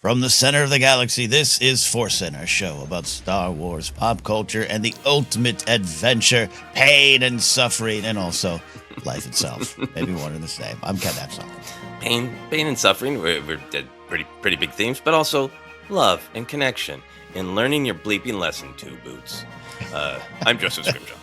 From the center of the galaxy, this is ForceCenter, a show about Star Wars, pop culture, and the ultimate adventure, pain and suffering, and also life itself. Maybe one and the same. I'm Ken Napzok. Pain and suffering, we're pretty big themes, but also love and connection and learning your bleeping lesson too, Boots. I'm Joseph Scrimshaw.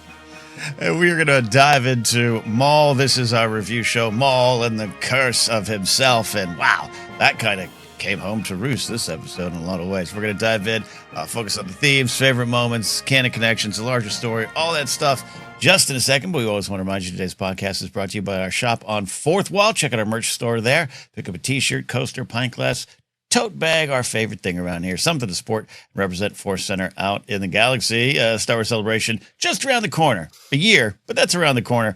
And we're going to dive into Maul. This is our review show, Maul and the Curse of Himself. And wow, that kind of came home to roost this episode in a lot of ways. We're going to dive in, focus on the themes, favorite moments, Canon Connections, the larger story, all that stuff just in a second. But we always want to remind you today's podcast is brought to you by our shop on Fourth Wall. Check out our merch store there. Pick up a t-shirt, coaster, pint glass, tote bag, our favorite thing around here. Something to support and represent ForceCenter out in the galaxy. Star Wars Celebration just around the corner. A year, but that's around the corner.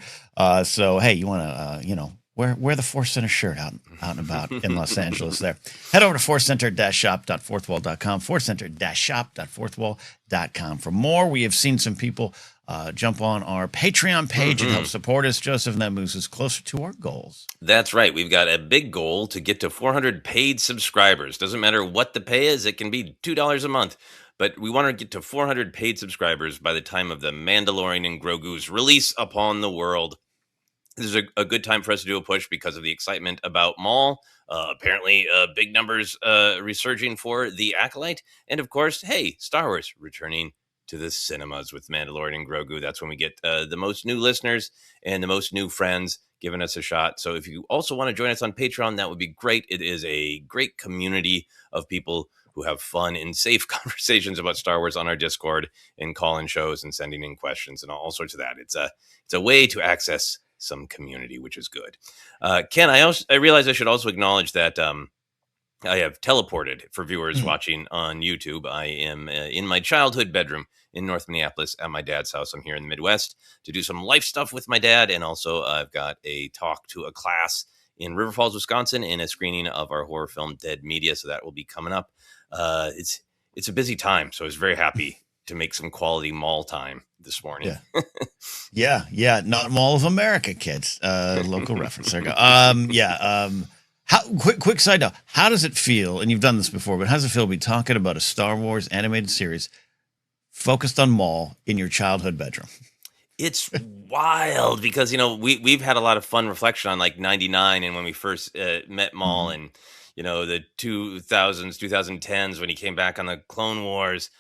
So, hey, you want to, wear the ForceCenter shirt out and about in Los Angeles there. Head over to ForceCenter-shop.fourthwall.com, ForceCenter-shop.fourthwall.com. For more, we have seen some people jump on our Patreon page and help support us, Joseph, and that moves us closer to our goals. That's right. We've got a big goal to get to 400 paid subscribers. Doesn't matter what the pay is. It can be $2 a month. But we want to get to 400 paid subscribers by the time of The Mandalorian and Grogu's release upon the world. This is a good time for us to do a push because of the excitement about Maul. Apparently, big numbers resurging for The Acolyte. And of course, hey, Star Wars returning to the cinemas with Mandalorian and Grogu. That's when we get the most new listeners and the most new friends giving us a shot. So if you also want to join us on Patreon, that would be great. It is a great community of people who have fun and safe conversations about Star Wars on our Discord and call-in shows and sending in questions and all sorts of that. It's a way to access some community, which is good. Ken, I realize I should also acknowledge that I have teleported for viewers watching on YouTube. I am in my childhood bedroom in North Minneapolis at my dad's house. I'm here in the Midwest to do some life stuff with my dad. And also I've got a talk to a class in River Falls, Wisconsin, in a screening of our horror film Dead Media. So that will be coming up. It's a busy time. So I was very happy to make some quality Maul time this morning. Yeah. Not Mall of America, kids. Local reference. There you go. How quick side note. How does it feel? And you've done this before, but how does it feel to be talking about a Star Wars animated series focused on Maul in your childhood bedroom? It's wild because, we've had a lot of fun reflection on like 99 and when we first met Maul and, the 2000s, 2010s when he came back on the Clone Wars.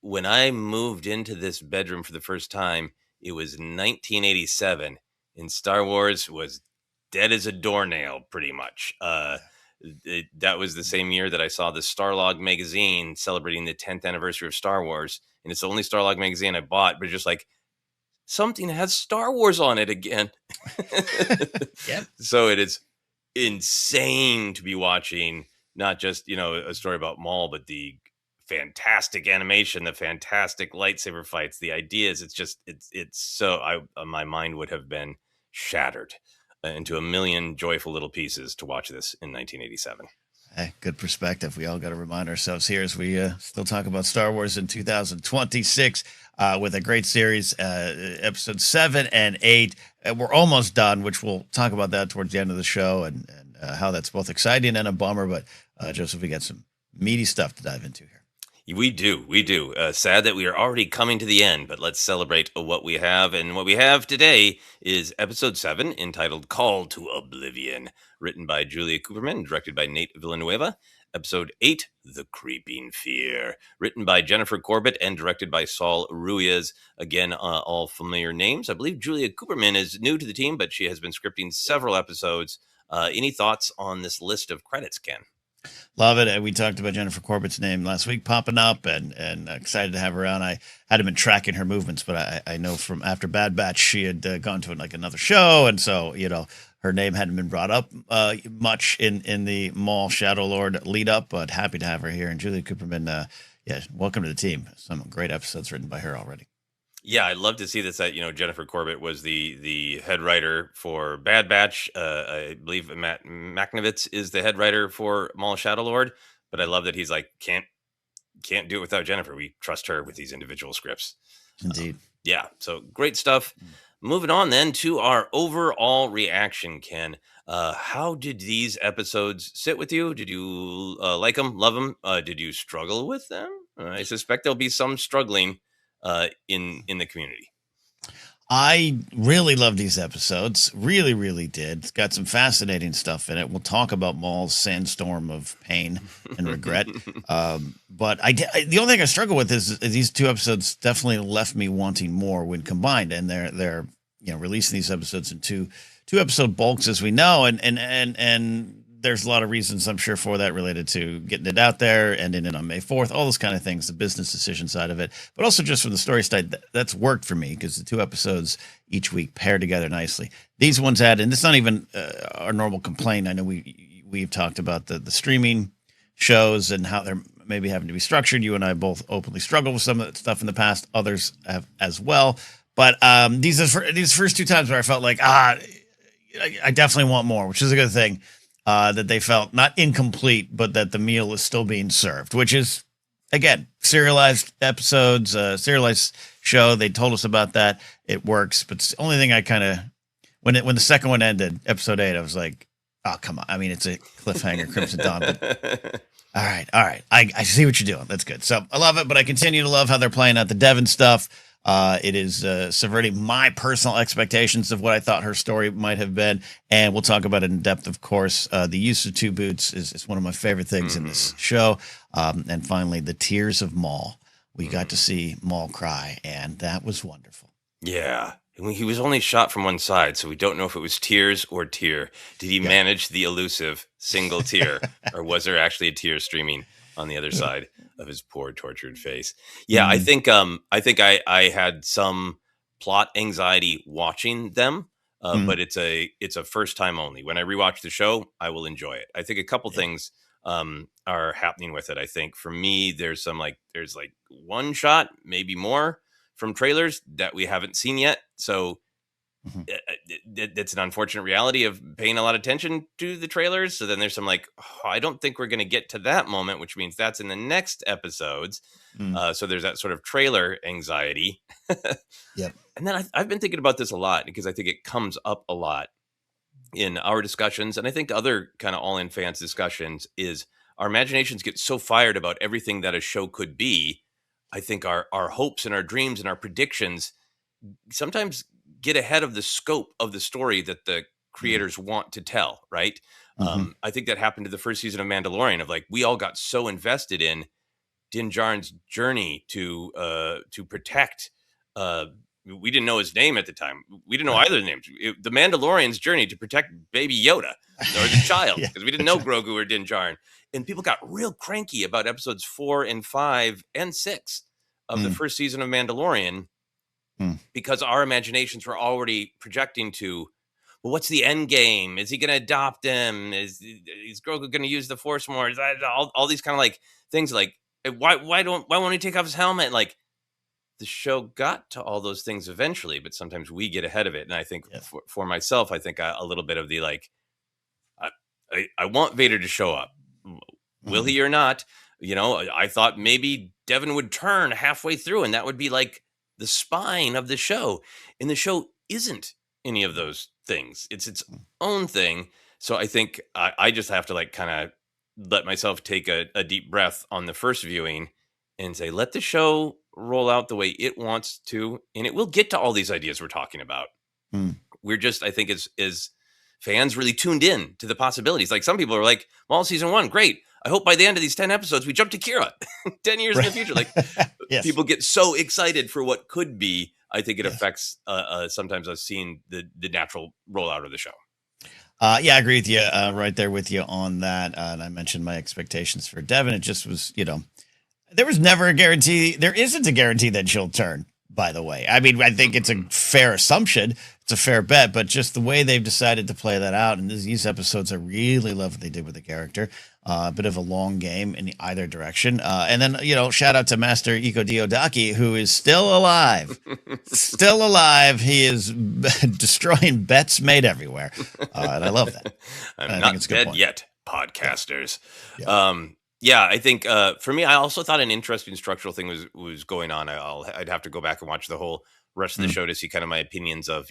When I moved into this bedroom for the first time, it was 1987 and Star Wars was dead as a doornail, pretty much. That was the same year that I saw the Starlog magazine celebrating the 10th anniversary of Star Wars. And it's the only Starlog magazine I bought, but just like something has Star Wars on it again. Yep. So it is insane to be watching not just, a story about Maul, but the fantastic animation, the fantastic lightsaber fights, the ideas. It's so my mind would have been shattered into a million joyful little pieces to watch this in 1987. Hey, good perspective. We all got to remind ourselves here as we still talk about Star Wars in 2026 with a great series, episode 7 and 8. We're almost done, which we'll talk about that towards the end of the show and how that's both exciting and a bummer. But Joseph, we got some meaty stuff to dive into here. We do. Sad that we are already coming to the end, but let's celebrate what we have. And what we have today is episode 7, entitled Call to Oblivion, written by Julia Cooperman, directed by Nate Villanueva. Episode 8, The Creeping Fear, written by Jennifer Corbett and directed by Saul Ruiz. Again, all familiar names. I believe Julia Cooperman is new to the team, but she has been scripting several episodes. Any thoughts on this list of credits, Ken? Love it. And we talked about Jennifer Corbett's name last week popping up and excited to have her on. I hadn't been tracking her movements, but I know from after Bad Batch, she had gone to like another show. And so, her name hadn't been brought up much in the Maul Shadow Lord lead up, but happy to have her here. And Julia Cooperman, welcome to the team. Some great episodes written by her already. Yeah, I'd love to see this. That Jennifer Corbett was the head writer for Bad Batch. I believe Matt Maknovitz is the head writer for Maul Shadow Lord. But I love that he's like can't do it without Jennifer. We trust her with these individual scripts. Indeed. So great stuff. Moving on then to our overall reaction, Ken. How did these episodes sit with you? Did you like them, love them? Did you struggle with them? I suspect there'll be some struggling in the community. I really love these episodes. Really, really did. It's got some fascinating stuff in it. We'll talk about Maul's sandstorm of pain and regret. The only thing I struggle with is these two episodes definitely left me wanting more when combined, and they're releasing these episodes in two episode bulks, as we know, and there's a lot of reasons, I'm sure, for that, related to getting it out there, ending it on May 4th, all those kind of things, the business decision side of it, but also just from the story side, that's worked for me because the two episodes each week paired together nicely. These ones had, and it's not even our normal complaint. I know we've talked about the streaming shows and how they're maybe having to be structured. You and I both openly struggled with some of that stuff in the past. Others have as well. But these first two times where I felt like, I definitely want more, which is a good thing. That they felt not incomplete, but that the meal is still being served, which is, again, serialized episodes, serialized show. They told us about that. It works. But it's the only thing I kind of, when the second one ended, episode 8, I was like, oh, come on. I mean, it's a cliffhanger, Crimson Dawn. But all right. I see what you're doing. That's good. So I love it, but I continue to love how they're playing out the Devon stuff. It is subverting my personal expectations of what I thought her story might have been. And we'll talk about it in depth, of course. The use of two boots is one of my favorite things in this show. And finally, the tears of Maul. We got to see Maul cry, and that was wonderful. Yeah. He was only shot from one side, so we don't know if it was tears or tear. Did he manage the elusive single tear, or was there actually a tear streaming on the other side of his poor, tortured face? Yeah, I think I had some plot anxiety watching them, but it's a first time only. When I rewatch the show, I will enjoy it. I think a couple things are happening with it. I think for me, there's one shot, maybe more, from trailers that we haven't seen yet. So it's an unfortunate reality of paying a lot of attention to the trailers. So then there's some I don't think we're going to get to that moment, which means that's in the next episodes. So there's that sort of trailer anxiety. Yep. And then I've been thinking about this a lot because I think it comes up a lot in our discussions. And I think other kind of all-in fans discussions is our imaginations get so fired about everything that a show could be. I think our hopes and our dreams and our predictions sometimes get ahead of the scope of the story that the creators want to tell, right? I think that happened to the first season of Mandalorian, of we all got so invested in Din Djarin's journey to protect. We didn't know his name at the time. We didn't know either names. The Mandalorian's journey to protect Baby Yoda or the child, because we didn't know Grogu or Din Djarin. And people got real cranky about episodes 4 and 5 and 6 of the first season of Mandalorian because our imaginations were already projecting to, well, what's the end game? Is he going to adopt him? Is Grogu going to use the Force more? Is that all these kind of things why won't he take off his helmet? The show got to all those things eventually, but sometimes we get ahead of it. And I think for myself, I think a little bit of the I want Vader to show up. Will he or not? I thought maybe Devon would turn halfway through and that would be the spine of the show. And the show isn't any of those things. It's its own thing. So I think I just have to kind of let myself take a deep breath on the first viewing and say, let the show roll out the way it wants to. And it will get to all these ideas we're talking about. We're just, I think, as fans really tuned in to the possibilities. Some people are Maul season 1, great. I hope by the end of these 10 episodes, we jump to Kira 10 years in the future. Yes. People get so excited for what could be. I think it affects sometimes us seeing the natural rollout of the show. I agree with you. Right there with you on that. And I mentioned my expectations for Devon. It just was, there was never a guarantee. There isn't a guarantee that she'll turn, by the way. I mean, I think it's a fair assumption. It's a fair bet, but just the way they've decided to play that out. And these episodes, I really love what they did with the character. A bit of a long game in either direction. And then, shout out to Master Iko Diodaki, who is still alive. Still alive. He is destroying bets made everywhere. And I love that. I'm not dead yet, podcasters. Yeah. I think for me, I also thought an interesting structural thing was going on. I'd have to go back and watch the whole rest of the show to see kind of my opinions of,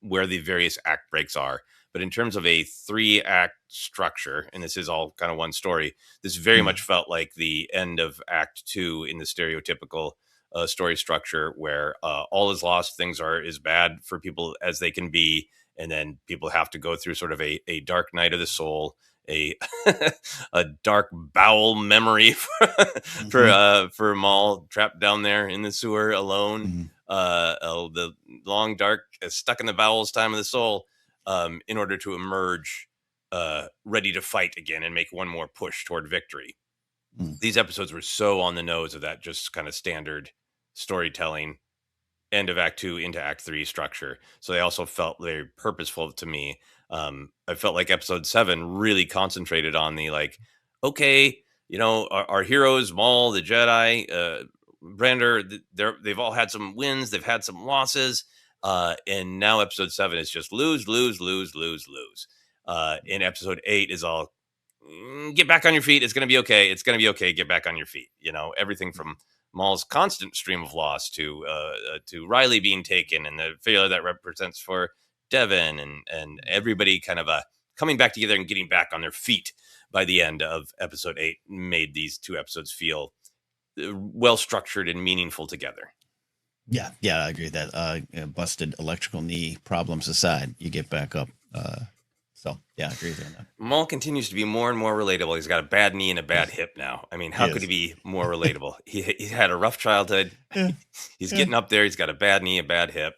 where the various act breaks are. But in terms of a 3-act structure, and this is all kind of one story, this very much felt like the end of Act 2 in the stereotypical story structure where all is lost, things are as bad for people as they can be, and then people have to go through sort of a dark night of the soul, a a dark bowel memory for Maul trapped down there in the sewer alone. The long dark stuck in the bowels time of the soul, in order to emerge ready to fight again and make one more push toward victory. These episodes were so on the nose of that just kind of standard storytelling end of Act 2 into Act 3 structure. So they also felt very purposeful to me. I felt like Episode 7 really concentrated on the okay, our heroes, Maul, the Jedi, Brander, they've all had some wins, they've had some losses, and now Episode 7 is just lose, lose, lose, lose, lose. And Episode 8 is all get back on your feet. It's going to be okay. It's going to be okay. Get back on your feet. Everything from Maul's constant stream of loss to Riley being taken and the failure that represents for Devin and everybody kind of coming back together and getting back on their feet by the end of Episode 8 made these 2 episodes feel well structured and meaningful together. Yeah, I agree with that. Busted electrical knee problems aside, you get back up. So, yeah, I agree with you on that. Maul continues to be more and more relatable. He's got a bad knee and a bad hip now. I mean, how could he be more relatable? He had a rough childhood. Yeah. He's getting up there. He's got a bad knee, a bad hip.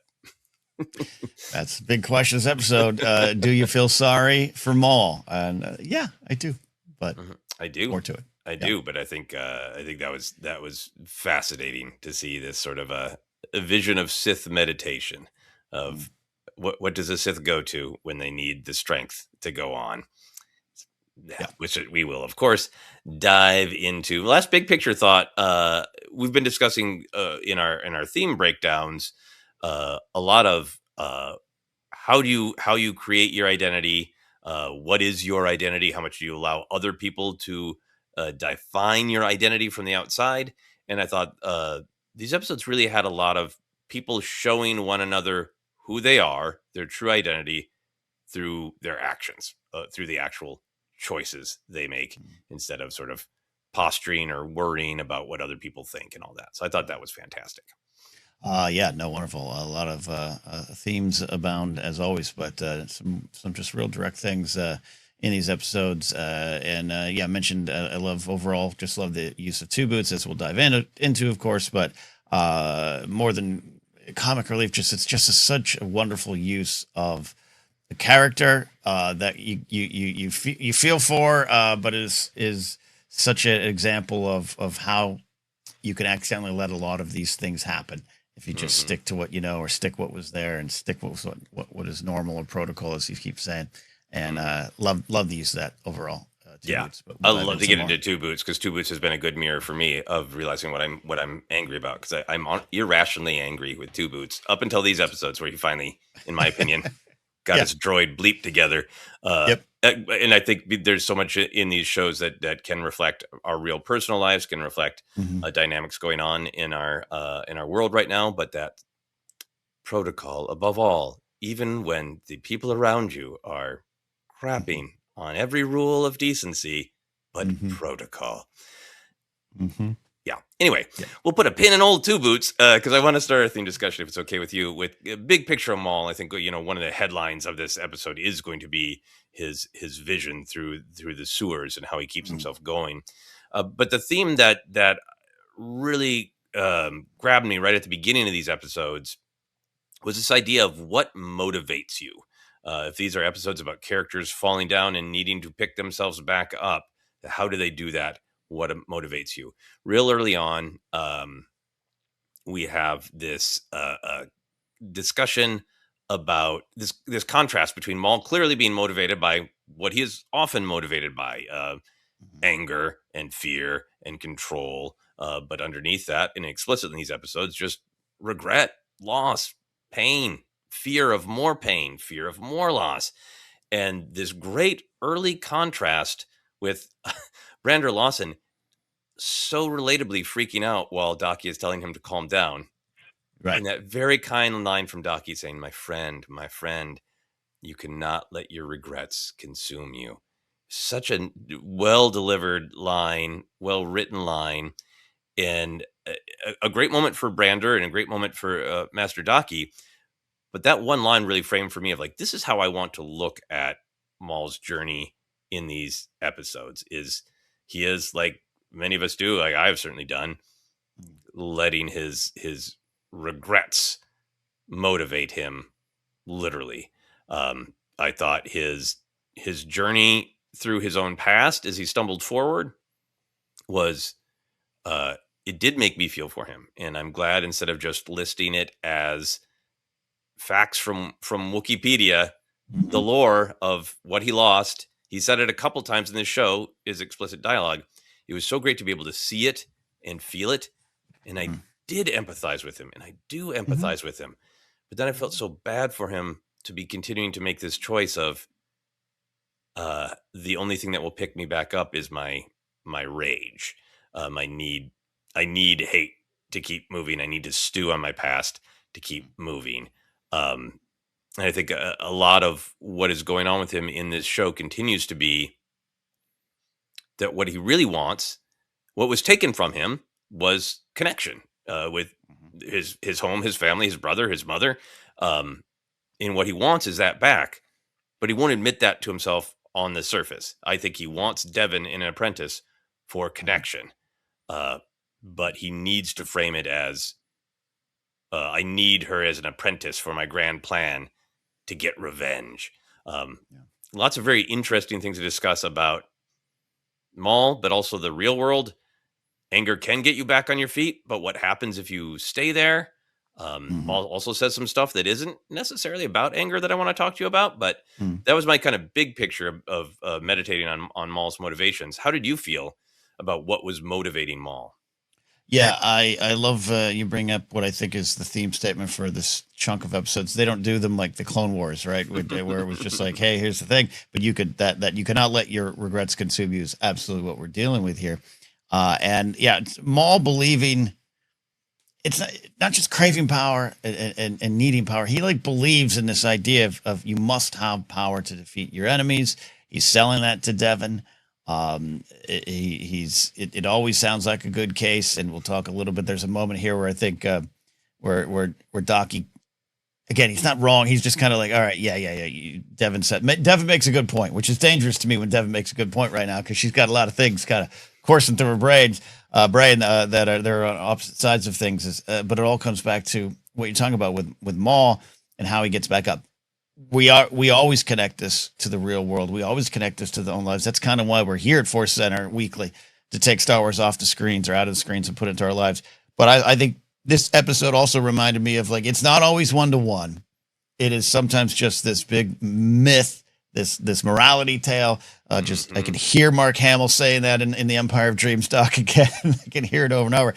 That's a big question this episode. Do you feel sorry for Maul? And yeah, I do. But I do. More to it. I do, but I think that was fascinating to see this sort of a vision of Sith meditation of what does a Sith go to when they need the strength to go on? Yeah. Which we will, of course, dive into. Last big picture thought. We've been discussing in our theme breakdowns a lot of how you create your identity. What is your identity? How much do you allow other people to define your identity from the outside? And I thought these episodes really had a lot of people showing one another who they are, their true identity, through their actions, through the actual choices they make, instead of sort of posturing or worrying about what other people think and all that. So I thought that was fantastic. Yeah, no, wonderful. A lot of themes abound as always, but some just real direct things in these episodes. And I mentioned I love the use of 2 boots, as we'll dive into, of course, but more than comic relief, it's just such a wonderful use of the character that you feel for, but is such an example of how you can accidentally let a lot of these things happen if you just stick to what you know, or stick what was there, and stick what is normal or protocol, as you keep saying. And love the use of that overall. Boots, I love to get into 2 boots, because 2 boots has been a good mirror for me of realizing what I'm angry about, because I'm irrationally angry with 2 boots up until these episodes where he finally, in my opinion, got his droid bleep together. And I think there's so much in these shows that can reflect our real personal lives, can reflect dynamics going on in our world right now, but that protocol above all, even when the people around you are crapping on every rule of decency, but protocol. Yeah. Anyway, we'll put a pin in old 2 boots, because I want to start a theme discussion, if it's okay with you, with a big picture of Maul. I think one of the headlines of this episode is going to be his vision through the sewers and how he keeps himself going. But the theme that really grabbed me right at the beginning of these episodes was this idea of what motivates you. If these are episodes about characters falling down and needing to pick themselves back up, how do they do that? What motivates you? Real early on, we have this discussion about this contrast between Maul clearly being motivated by what he is often motivated by, anger and fear and control, but underneath that, and explicit in these episodes, just regret, loss, pain, fear of more pain, fear of more loss. And this great early contrast with Brander Lawson so relatably freaking out while Daki is telling him to calm down, Right. And that very kind line from Docky saying, my friend, you cannot let your regrets consume you. Such a well delivered line, well written line, and a great moment for Brander and a great moment for Master Docky. But that one line really framed for me of like, this is how I want to look at Maul's journey in these episodes. Is he is, like many of us do, like I've certainly done, letting his regrets motivate him literally. I thought his journey through his own past as he stumbled forward was it did make me feel for him, and I'm glad instead of just listing it as facts from Wikipedia, the Mhm. lore of what he lost. He said it a couple times in this show is explicit dialogue. It was so great to be able to see it and feel it, and I Mhm. did empathize with him, and I do Mhm. empathize with him. But then I felt so bad for him to be continuing to make this choice of the only thing that will pick me back up is my rage, my need. I need hate to keep moving. I need to stew on my past to keep moving. Um, and I think a lot of what is going on with him in this show continues to be that what he really wants, what was taken from him, was connection with Mhm. his home, his family, his brother, his mother. Um, and what he wants is that back, but he won't admit that to himself on the surface. I think he wants Devin in an apprentice for Mhm. connection, uh, but he needs to frame it as I need her as an apprentice for my grand plan to get revenge. Um, Yeah. Lots of very interesting things to discuss about Maul, but also the real world. Anger can get you back on your feet, but what happens if you stay there? Mhm. Maul also says some stuff that isn't necessarily about anger that I want to talk to you about, but Mhm. that was my kind of big picture of meditating on Maul's motivations. How did you feel about what was motivating Maul? Yeah, I love you bring up what I think is the theme statement for this chunk of episodes. They don't do them like the Clone Wars, right? Where it was just like, hey, here's the thing, but you could that you cannot let your regrets consume you is absolutely what we're dealing with here. And yeah, it's Maul believing it's not just craving power and needing power. He like believes in this idea of you must have power to defeat your enemies. He's selling that to Devin. It always sounds like a good case, and we'll talk a little bit. There's a moment here where I think where Docky again, he's not wrong. He's just kind of like, all right, yeah. Devin said, Devin makes a good point, which is dangerous to me when Devin makes a good point right now because she's got a lot of things kind of coursing through her brain that are they're on opposite sides of things. But it all comes back to what you're talking about with Maul and how he gets back up. We always connect this to the real world. We always connect this to the own lives. That's kind of why we're here at Force Center weekly to take Star Wars off the screens or out of the screens and put it into our lives. But I think this episode also reminded me of like it's not always one to one. It is sometimes just this big myth, this morality tale. Just I Hmm. can hear Mark Hamill saying that in the Empire of Dreams doc again. I can hear it over and over.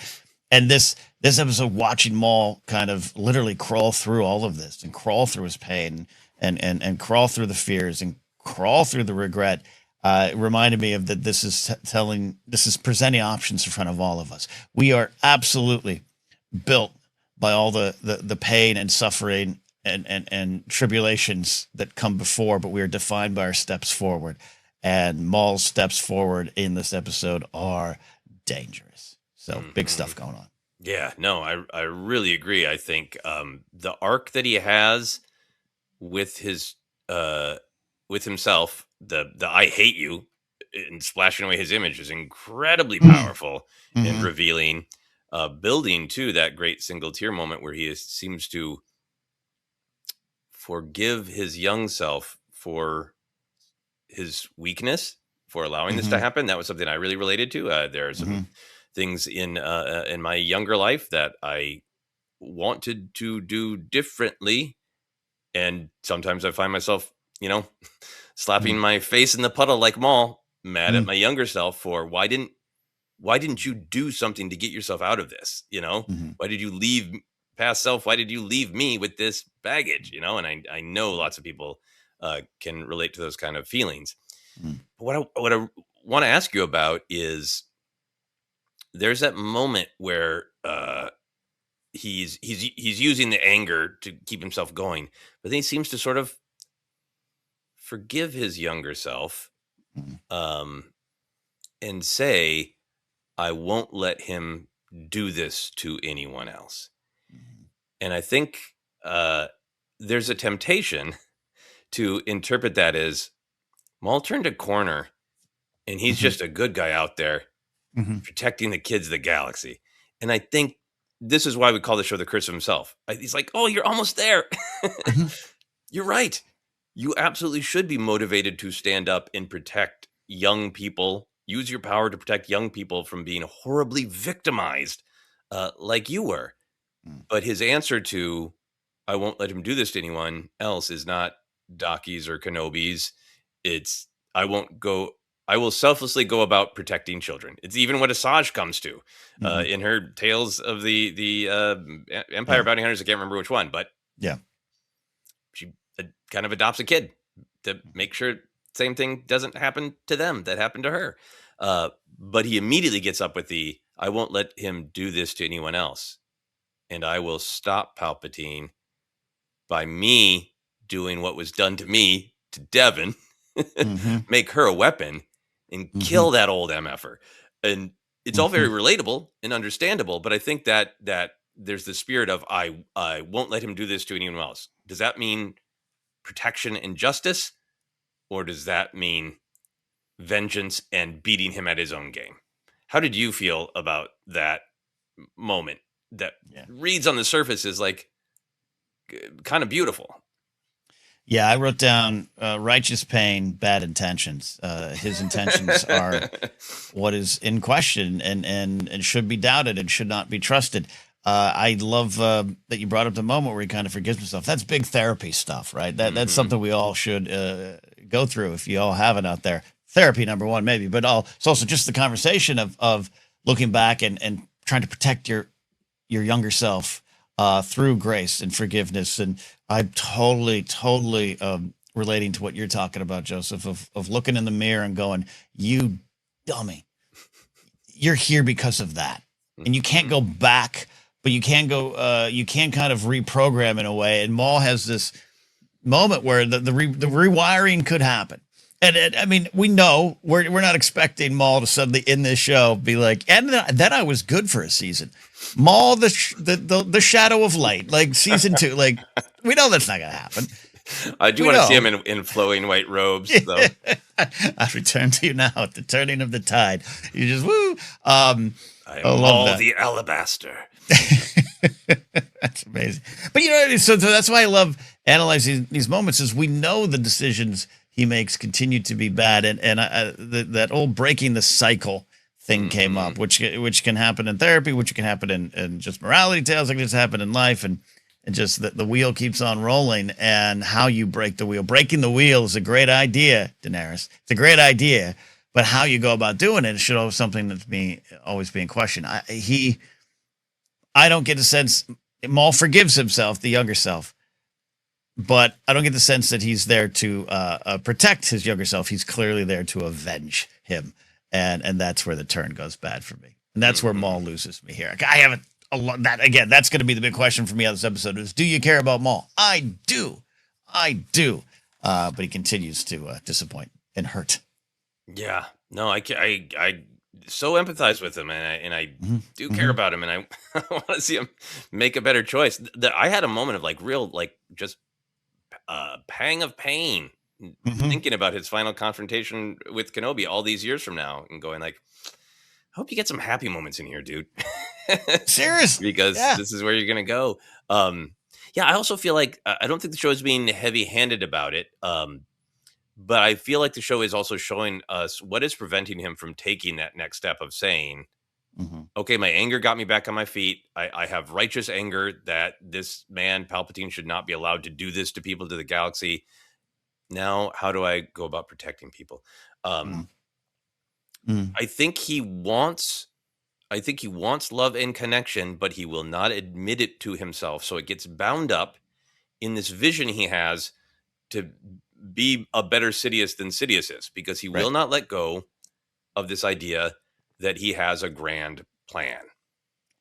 And this episode, watching Maul kind of literally crawl through all of this and crawl through his pain and crawl through the fears and crawl through the regret. It reminded me of that. This is presenting options in front of all of us. We are absolutely built by all the pain and suffering and tribulations that come before, but we are defined by our steps forward. And Maul's steps forward in this episode are dangerous. So big Hmm. stuff going on. Yeah, no, I really agree. I think the arc that he has with his uh with himself, the I hate you and splashing away his image is incredibly powerful and Mm-hmm. revealing. Building to that great single tear moment where seems to forgive his young self for his weakness for allowing this to Mm-hmm. happen. That was something I really related to. There are Mm-hmm. some things in my younger life that I wanted to do differently, and sometimes I find myself, you know, slapping my face in the puddle like Maul, mad at Mm-hmm. my younger self for why didn't you do something to get yourself out of this? You know, Mm-hmm. why did you leave past self? Why did you leave me with this baggage? You know, and I know lots of people can relate to those kind of feelings. Mm-hmm. But what I want to ask you about is there's that moment where he's using the anger to keep himself going, but then he seems to sort of forgive his younger self, Mhm. um, and say, "I won't let him do this to anyone else." Mhm. And I think uh, there's a temptation to interpret that as Maul turned a corner and he's Mhm. just a good guy out there Mhm. protecting the kids of the galaxy. And I think this is why we call the show The Curse of Himself. He's like, "Oh, you're almost there." Mhm. You're right. You absolutely should be motivated to stand up and protect young people. Use your power to protect young people from being horribly victimized, like you were. Mhm. But his answer to, "I won't let him do this to anyone else," is not Dockies or Kenobis. It's, "I won't go. I will selflessly go about protecting children." It's even what Asajj comes to Mhm. in her Tales of the Empire Yeah. Bounty Hunters. I can't remember which one, but Yeah. she kind of adopts a kid to Mhm. make sure same thing doesn't happen to them that happened to her. But he immediately gets up with the, "I won't let him do this to anyone else, and I will stop Palpatine by me doing what was done to me to Devin, Mhm. make her a weapon, and Mhm. kill that old MFer." And it's all very Mhm. relatable and understandable, but I think that there's the spirit of, I won't let him do this to anyone else. Does that mean protection and justice, or does that mean vengeance and beating him at his own game? How did you feel about that moment that Yeah. reads on the surface is like kind of beautiful? Yeah, I wrote down righteous pain, bad intentions. His intentions are what is in question and should be doubted and should not be trusted. I love that you brought up the moment where he kind of forgives himself. That's big therapy stuff, right? That's Hmm. something we all should go through. If you all haven't out there, therapy number one, maybe, but it's also just the conversation of looking back and trying to protect your younger self through grace and forgiveness. And I'm totally relating to what you're talking about, Joseph, of looking in the mirror and going, "You dummy, you're here because of that." And you can't Hmm. go back, but you can go, you can kind of reprogram in a way. And Maul has this moment where the rewiring could happen. And I mean, we know we're not expecting Maul to suddenly in this show be like, and then I was good for a season. Maul, the shadow of light, like season two, like we know that's not gonna happen. I do We want to see him know. in flowing white robes, though. I return to you now at the turning of the tide. You just woo. I I love maul that. the alabaster. That's amazing. But you know, so that's why I love analyzing these moments. Is we know the decisions he makes continue to be bad, and that old breaking the cycle thing came Hmm. up, which can happen in therapy, which can happen in just morality tales, like just happen in life, and just the wheel keeps on rolling, and how you break the wheel. Breaking the wheel is a great idea, Daenerys. It's a great idea, but how you go about doing it should always something that's always being questioned. I don't get the sense Maul forgives himself, the younger self, but I don't get the sense that he's there to protect his younger self. He's clearly there to avenge him, and that's where the turn goes bad for me, and that's where Hmm. Maul loses me here. I haven't that again. That's going to be the big question for me on this episode: is do you care about Maul? I do, but he continues to disappoint and hurt. Yeah. No, I so empathize with him, and I Mm-hmm. do care Mm-hmm. about him, and I I want to see him make a better choice. I had a moment of like real, like just pang of pain Mm-hmm. thinking about his final confrontation with Kenobi all these years from now, and going like, I hope you get some happy moments in here, dude. Seriously, Because yeah. this is where you're gonna go. Um, yeah, I also feel like I don't think the show is being heavy-handed about it. But I feel like the show is also showing us what is preventing him from taking that next step of saying, Mm-hmm. "Okay, my anger got me back on my feet. I have righteous anger that this man Palpatine should not be allowed to do this to people, to the galaxy. Now, how do I go about protecting people?" Um, Mm-hmm. I think he wants I think he wants love and connection, but he will not admit it to himself. So it gets bound up in this vision he has to be a better Sidious than Sidious is, because he will Right. not let go of this idea that he has a grand plan.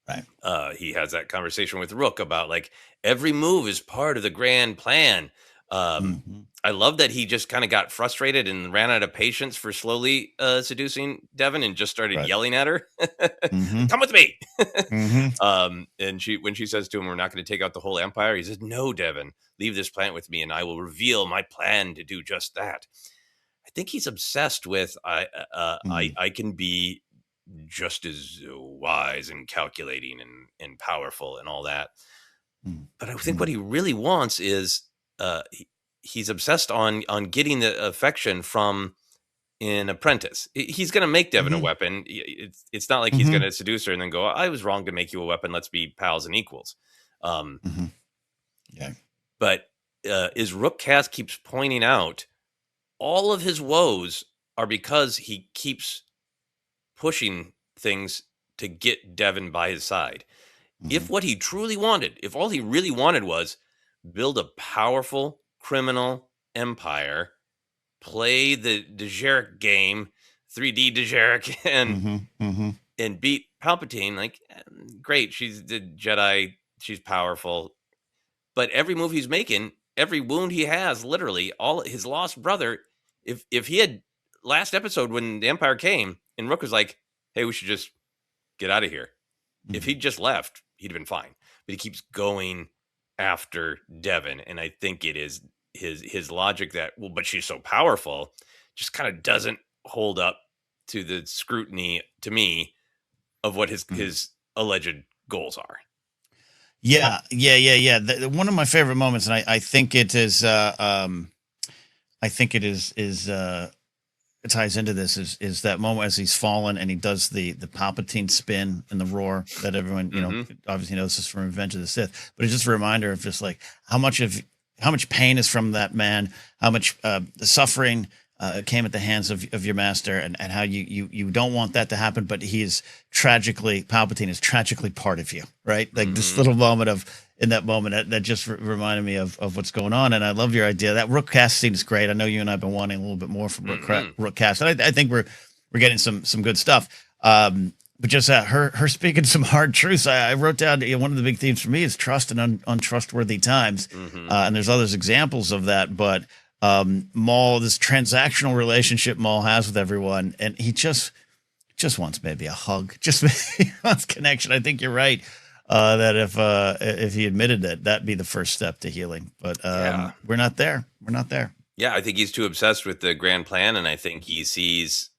Right. He has that conversation with Rook about like every move is part of the grand plan. Mm-hmm. I love that he just kind of got frustrated and ran out of patience for slowly seducing Devin and just started Right. yelling at her. Mm-hmm. Come with me. Mm-hmm. And when she says to him, "We're not going to take out the whole empire," he says, "No, Devin, leave this planet with me, and I will reveal my plan to do just that." I think he's obsessed with I can be just as wise and calculating and powerful and all that. But I think what Mm-hmm. he really wants is he's obsessed on getting the affection from an apprentice. He's going to make Devin a Mm-hmm. weapon. It's not like he's going Mm-hmm. to seduce her and then go, "I was wrong to make you a weapon. Let's be pals and equals." Um, Mm-hmm. Yeah. but as Rook Cast keeps pointing out, all of his woes are because he keeps pushing things to get Devin by his side. Mm-hmm. If what he truly wanted, if all he really wanted was build a powerful criminal empire, play the Dejarik game, 3D Dejarik, Mm-hmm. Mm-hmm. and beat Palpatine, like great, she's the Jedi, she's powerful. But every move he's making, every wound he has, literally, all his lost brother, if he had last episode when the Empire came and Rook was like, "Hey, we should just get out of here." If Mm-hmm. he'd just left, he'd have been fine. But he keeps going after Devin, and I think it is his logic that, well, but she's so powerful, just kind of doesn't hold up to the scrutiny to me of what Mm-hmm. his alleged goals are. Yeah, yeah, yeah, yeah. One of my favorite moments, and I think it is. I think it ties into this is that moment as he's fallen and he does the Palpatine spin and the roar that everyone obviously knows this from Revenge of the Sith, but it's just a reminder of just like how much pain is from that man, how much the suffering came at the hands of your master, and how you don't want that to happen, but Palpatine is tragically part of you, right? Like this little moment in that moment that just reminded me of what's going on. And I love your idea. That Rook Cast scene is great. I know you and I've been wanting a little bit more from Rook Cast, and I think we're getting some good stuff. But just her speaking some hard truths. I wrote down one of the big themes for me is trust in untrustworthy times, and there's others examples of that. But Maul, this transactional relationship Maul has with everyone, and he just wants maybe a hug, just maybe wants connection. I think you're right. That if he admitted that, that'd be the first step to healing. But we're not there. We're not there. Yeah, I think he's too obsessed with the grand plan, and I think he sees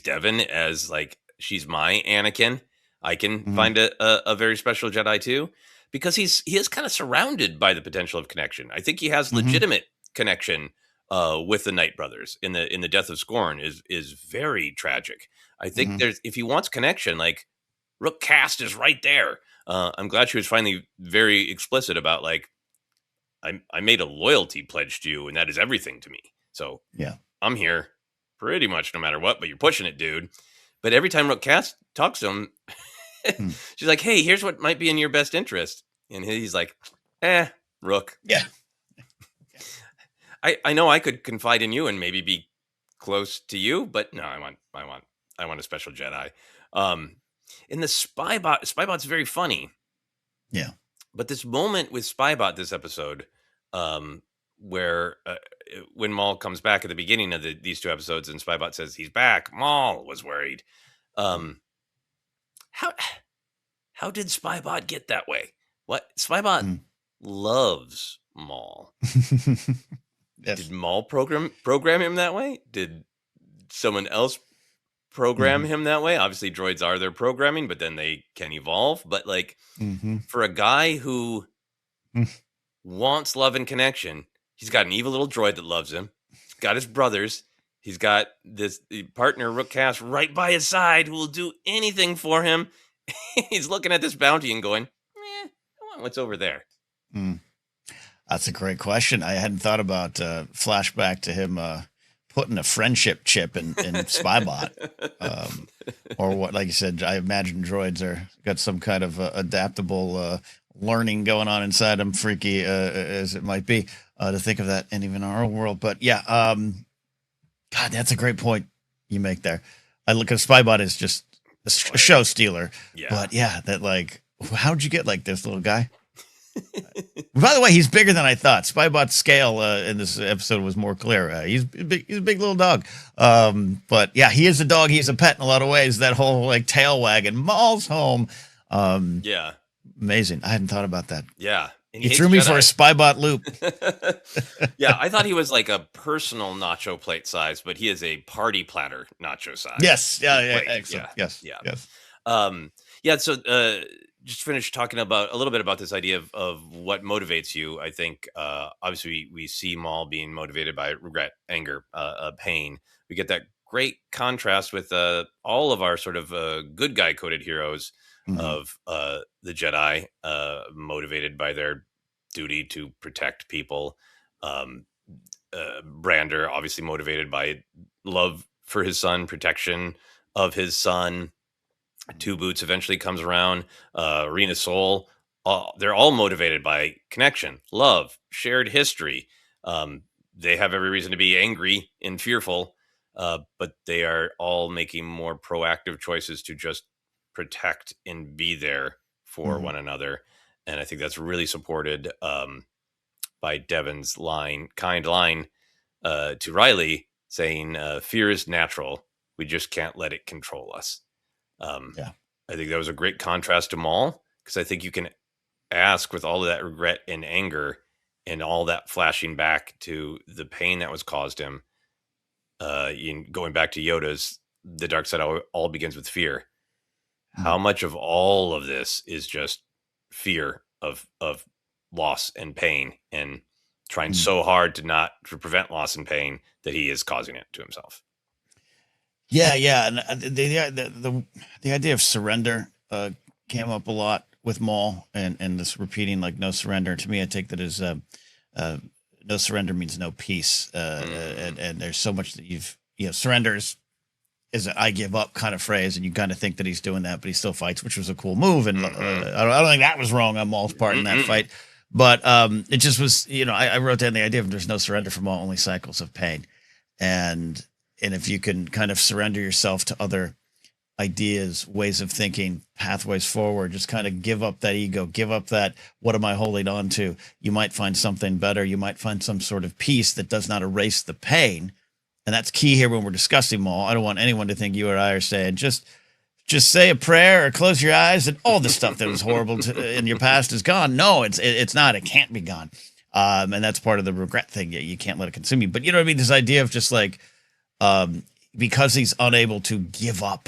Devin as like, she's my Anakin. I can Mm-hmm. find a very special Jedi too, because he is kind of surrounded by the potential of connection. I think he has Mm-hmm. legitimate connection with the Knight brothers in the death of Scorn is very tragic. I think Mm-hmm. if he wants connection, like Rook Cast is right there. I'm glad she was finally very explicit about like, I made a loyalty pledge to you, and that is everything to me. So Yeah. I'm here pretty much no matter what, but you're pushing it, dude. But every time Rook Cast talks to him, Mm. she's like, "Hey, here's what might be in your best interest." And he's like, Rook. Yeah. I know I could confide in you and maybe be close to you, but no, I want a special Jedi. In the Spybot's very funny. Yeah. But this moment with Spybot this episode, where when Maul comes back at the beginning of these two episodes, and Spybot says he's back, Maul was worried. How did Spybot get that way? What Spybot loves Maul. Yes. Did Maul program him that way? Did someone else program him that way? Obviously, droids are their programming, but then they can evolve. But like, for a guy who wants love and connection, he's got an evil little droid that loves him. He's got his brothers. He's got this partner, Rook Cast, right by his side who will do anything for him. He's looking at this bounty and going, I want what's over there. That's a great question. I hadn't thought about flashback to him putting a friendship chip in Spybot, or what? Like you said, I imagine droids are got some kind of adaptable learning going on inside them, freaky as it might be, to think of that in even our own world. But yeah, God, that's a great point you make there. I look at Spybot as just a show stealer. Yeah. But yeah, that like, how'd you get like this, little guy? By the way, he's bigger than I thought. Spybot's scale in this episode was more clear. He's a big little dog. But yeah, he is a dog. He's a pet in a lot of ways. That whole like tail wagging, Maul's home. Yeah. Amazing. I hadn't thought about that. Yeah. And He threw me for a Spybot loop. Yeah, I thought he was like a personal nacho plate size, but he is a party platter nacho size. Yes. Yeah. Plate. Excellent. Yes. Yeah. Yes. Yeah. So, just finished talking about a little bit about this idea of what motivates you. I think, obviously we see Maul being motivated by regret, anger, pain. We get that great contrast with, all of our sort of, good guy coded heroes of, the Jedi, motivated by their duty to protect people. Um, Brander, obviously motivated by love for his son, protection of his son. Two Boots eventually comes around. Arena Soul, they're all motivated by connection, love, shared history. They have every reason to be angry and fearful, but they are all making more proactive choices to just protect and be there for one another. And I think that's really supported, by Devin's kind line, to Riley, saying, "Fear is natural. We just can't let it control us." Yeah. I think that was a great contrast to Maul, because I think you can ask, with all of that regret and anger and all that flashing back to the pain that was caused him, going back to Yoda's, the dark side all begins with fear. How much of all of this is just fear of loss and pain, and trying so hard to prevent loss and pain that he is causing it to himself. Yeah, yeah, and the idea of surrender came up a lot with Maul, and this repeating like no surrender. To me, I take that as no surrender means no peace, and there's so much that surrenders is an I give up kind of phrase, and you kind of think that he's doing that, but he still fights, which was a cool move, and I don't think that was wrong on Maul's part in that fight, but it just was, I wrote down the idea of there's no surrender for Maul, only cycles of pain, and if you can kind of surrender yourself to other ideas, ways of thinking, pathways forward, just kind of give up that ego, give up that, what am I holding on to? You might find something better. You might find some sort of peace that does not erase the pain. And that's key here when we're discussing Maul. I don't want anyone to think you or I are saying, just say a prayer or close your eyes and all the stuff that was horrible in your past is gone. No, it's not. It can't be gone. And that's part of the regret thing. You can't let it consume you. But you know what I mean? This idea of just like, because he's unable to give up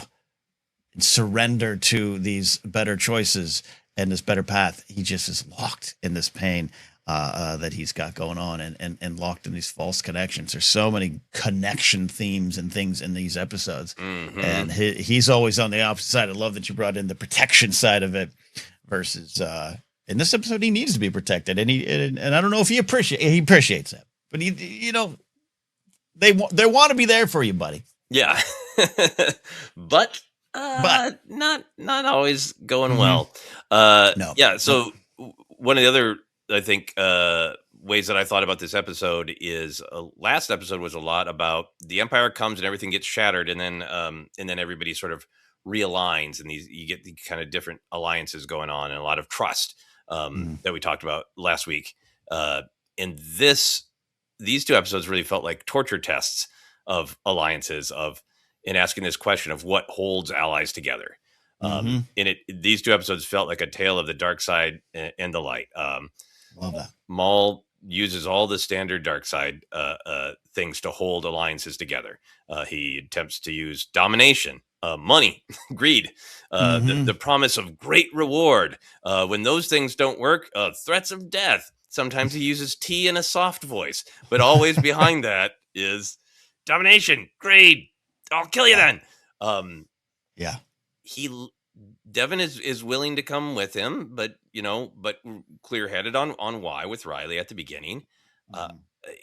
and surrender to these better choices and this better path, he just is locked in this pain that he's got going on, and locked in these false connections. There's so many connection themes and things in these episodes, and he's always on the opposite side. I love that you brought in the protection side of it versus in this episode he needs to be protected, and I don't know if he appreciates that, but they want to be there for you, buddy. Yeah. but not always going well. No. Yeah. So one of the other, I think, ways that I thought about this episode is, last episode was a lot about the Empire comes and everything gets shattered, and then everybody sort of realigns, and you get the kind of different alliances going on, and a lot of trust that we talked about last week. And these two episodes really felt like torture tests of alliances, in asking this question of what holds allies together. These two episodes felt like a tale of the dark side and the light. Love that. Maul uses all the standard dark side things to hold alliances together. He attempts to use domination, money, greed, the promise of great reward. When those things don't work, threats of death. Sometimes he uses tea in a soft voice, but always behind that is domination, greed. I'll kill you then. Yeah. Devin is willing to come with him, but clear-headed on why with Riley at the beginning. And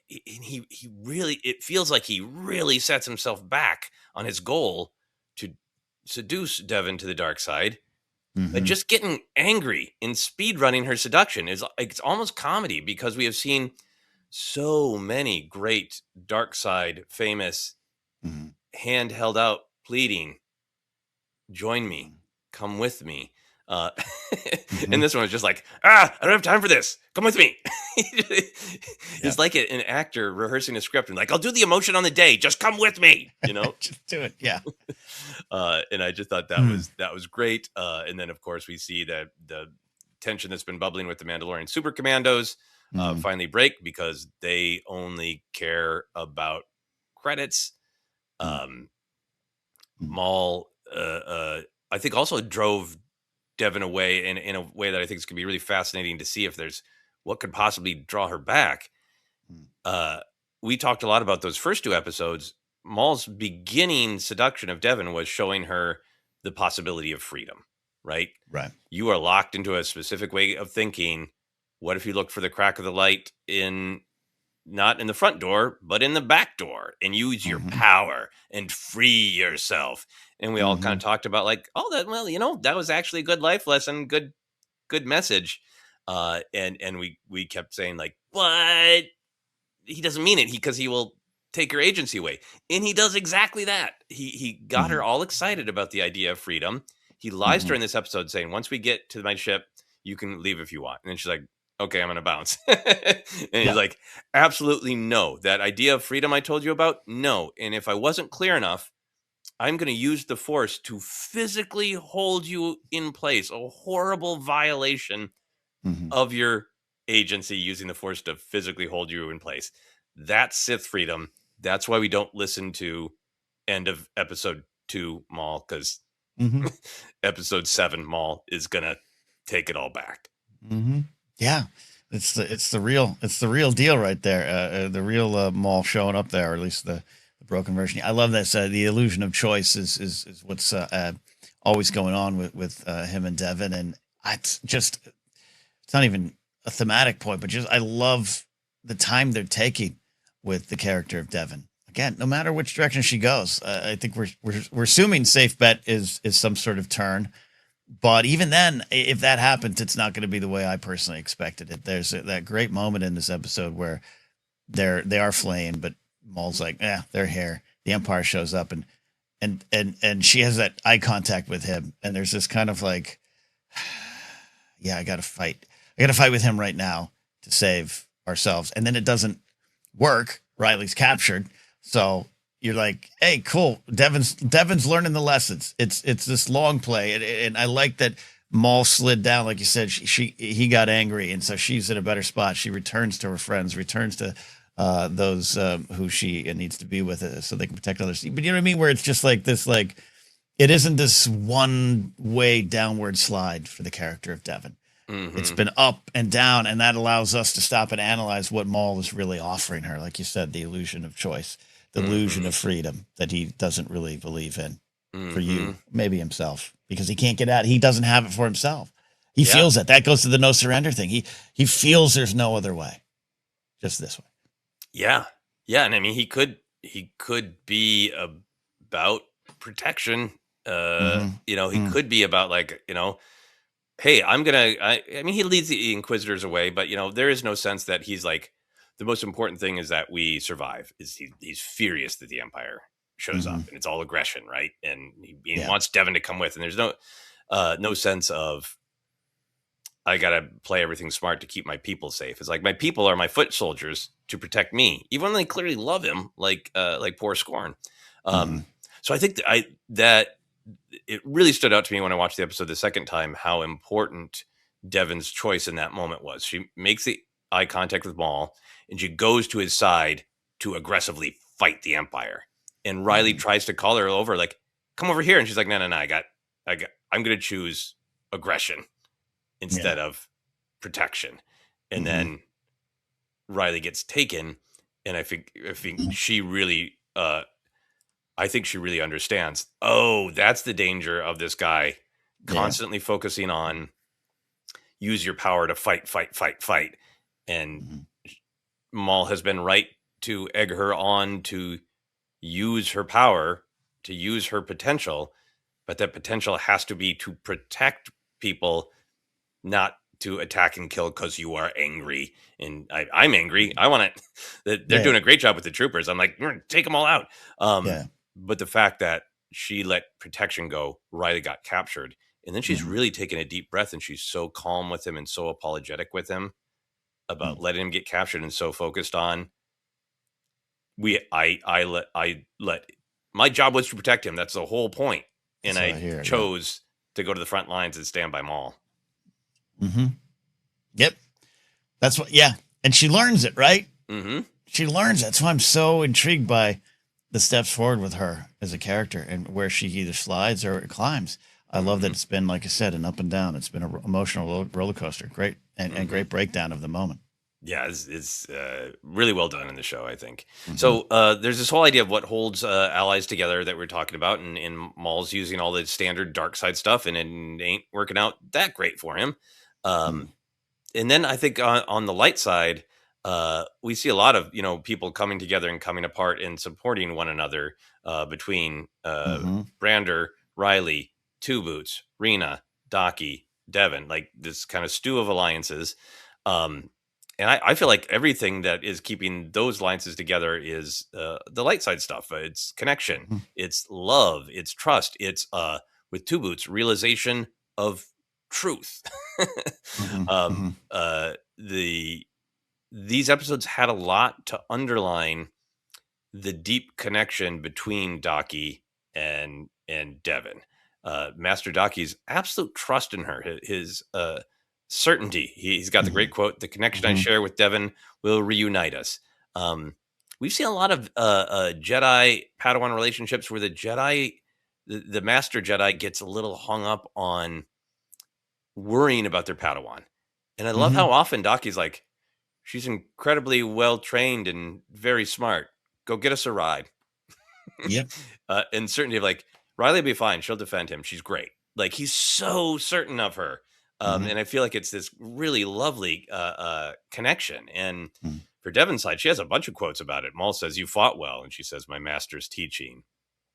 he really, it feels like he really sets himself back on his goal to seduce Devin to the dark side. But just getting angry and speed running her seduction it's almost comedy, because we have seen so many great dark side famous hand held out pleading join me, come with me. Mm-hmm. And this one was just like, I don't have time for this. Come with me. Yeah. It's like an actor rehearsing a script and like, I'll do the emotion on the day. Just come with me, Just do it. Yeah. And I just thought Mm. that was great. And then of course we see that the tension that's been bubbling with the Mandalorian super commandos Mm. finally break because they only care about credits. Mm. Um, Mm. Maul, I think, also drove Devin away in a way that I think is going to be really fascinating to see if there's what could possibly draw her back. Mm. Uh, we talked a lot about those first two episodes. Maul's beginning seduction of Devin was showing her the possibility of freedom, right? Right. You are locked into a specific way of thinking. What if you look for the crack of the light in not in the front door, but in the back door and use your Mm-hmm. power and free yourself? And we all kind Mm-hmm. of talked about like, oh, that, well, that was actually a good life lesson, good message. And we kept saying like, but he doesn't mean it because he will take your agency away. And he does exactly that. He got Mm-hmm. her all excited about the idea of freedom. He lies to Mm-hmm. her in this episode saying, once we get to my ship, you can leave if you want. And then she's like, okay, I'm going to bounce. And he's Yeah. like, absolutely no. That idea of freedom I told you about, no. And if I wasn't clear enough, I'm going to use the force to physically hold you in place. A horrible violation Mm-hmm. of your agency, using the force to physically hold you in place. That's Sith freedom. That's why we don't listen to end of episode 2 Maul, because Mm-hmm. episode 7 Maul is gonna take it all back. Mm-hmm. Yeah. It's the real deal right there. The real Maul showing up there, or at least the broken version. I love this. The illusion of choice is what's always going on with him and Devin, and it's not even a thematic point, but just I love the time they're taking with the character of Devin. Again, no matter which direction she goes, I think we're assuming safe bet is some sort of turn. But even then, if that happens, it's not going to be the way I personally expected it. There's that great moment in this episode where they are flaying, but Maul's like, they're here. The Empire shows up, and she has that eye contact with him, and there's this kind of like, yeah, I got to fight. I got to fight with him right now to save ourselves. And then it doesn't work. Riley's captured. So you're like, hey, cool. Devin's learning the lessons. It's this long play. And I like that Maul slid down. Like you said, he got angry. And so she's in a better spot. She returns to her friends, returns to those who she needs to be with so they can protect others. But you know what I mean? Where it's just like this, like, it isn't this one way downward slide for the character of Devin. Mm-hmm. It's been up and down, and that allows us to stop and analyze what Maul is really offering her. Like you said, the illusion of choice, the illusion of freedom that he doesn't really believe in for you, maybe himself, because he can't get out. He doesn't have it for himself. He feels it. That goes to the no surrender thing. He feels there's no other way, just this way. Yeah. And I mean, he could be about protection. He could be about like, hey, I mean, he leads the Inquisitors away, but there is no sense that he's like, the most important thing is that we survive. He's furious that the Empire shows up, and it's all aggression, right? And he wants Devin to come with, and there's no sense of, I gotta play everything smart to keep my people safe. It's like, my people are my foot soldiers to protect me, even when they clearly love him, like poor Scorn. So I think that it really stood out to me when I watched the episode the second time how important Devin's choice in that moment was. She makes the eye contact with Maul, and she goes to his side to aggressively fight the Empire. And Riley tries to call her over, like, come over here. And she's like, no, I'm going to choose aggression instead of protection. And then Riley gets taken. And I think she really, I think she really understands, oh, that's the danger of this guy constantly focusing on use your power to fight. And Maul has been right to egg her on to use her power, to use her potential, but that potential has to be to protect people, not to attack and kill because you are angry. And I'm angry. I want it. They're doing a great job with the troopers. I'm like, take them all out. But the fact that she let protection go. Riley got captured. And then she's Mhm. really taken a deep breath, and she's so calm with him and so apologetic with him about Mhm. letting him get captured, and so focused on I let my job was to protect him. That's the whole point. And That's what I I hear. Yep. chose to go to the front lines and stand by Maul. Hmm. Yep. That's what. Yeah. And she learns it, right? Mm-hmm. She learns it. That's why I'm so intrigued by the steps forward with her as a character and where she either slides or climbs. I love that Mm-hmm. it's been, like I said, an up and down. It's been an emotional roller coaster. Great and Mm-hmm. great breakdown of the moment. Yeah, it's really well done in the show, I think. Hmm. So there's this whole idea of what holds allies together that we're talking about, and Maul's using all the standard dark side stuff, and it ain't working out that great for him. Mm. Um, and then I think on the light side, we see a lot of people coming together and coming apart and supporting one another between Mm-hmm. Brander, Riley, Two Boots, Rena, Docky, Devin, like this kind of stew of alliances. Um, and I feel like everything that is keeping those alliances together is the light side stuff. It's connection, Hmm. it's love, it's trust, it's with Two Boots realization of truth. Hmm. um, Hmm. these episodes had a lot to underline the deep connection between Docky and Devin. Master Docky's absolute trust in her, his certainty. He's got the Hmm. great quote: "The connection I Hmm. share with Devin will reunite us." Um, we've seen a lot of Jedi Padawan relationships where the Master Jedi gets a little hung up on worrying about their Padawan, and I love Hmm. how often Docky's like, "She's incredibly well trained and very smart. Go get us a ride." Yep. And certainty of like, Riley will be fine. She'll defend him. She's great. Like he's so certain of her. Hmm. And I feel like it's this really lovely connection. And Hmm. for Devin's side, she has a bunch of quotes about it. Maul says, "You fought well." And she says, "My master's teaching."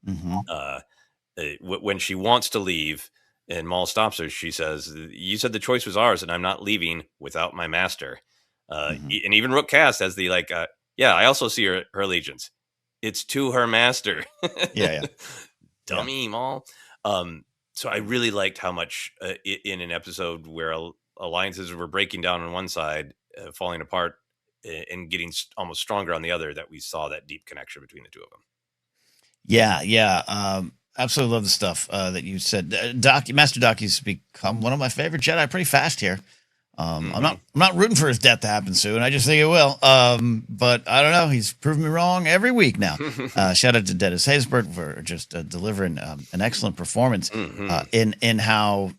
Hmm. Uh, when she wants to leave and Maul stops her, she says, "You said the choice was ours, and I'm not leaving without my master." Hmm. And even Rook Cast has the like, yeah, I also see her allegiance. It's to her master. Yeah. Yeah. Yeah. Dummy Maul. So I really liked how much in an episode where alliances were breaking down on one side, falling apart, and getting almost stronger on the other, that we saw that deep connection between the two of them. Yeah, yeah. Absolutely love the stuff that you said. Master Docky's become one of my favorite Jedi pretty fast here. I'm Mm-hmm. not rooting for his death to happen soon. I just think it will. But I don't know. He's proven me wrong every week now. Shout out to Dennis Haysbert for just delivering an excellent performance Mm-hmm. in how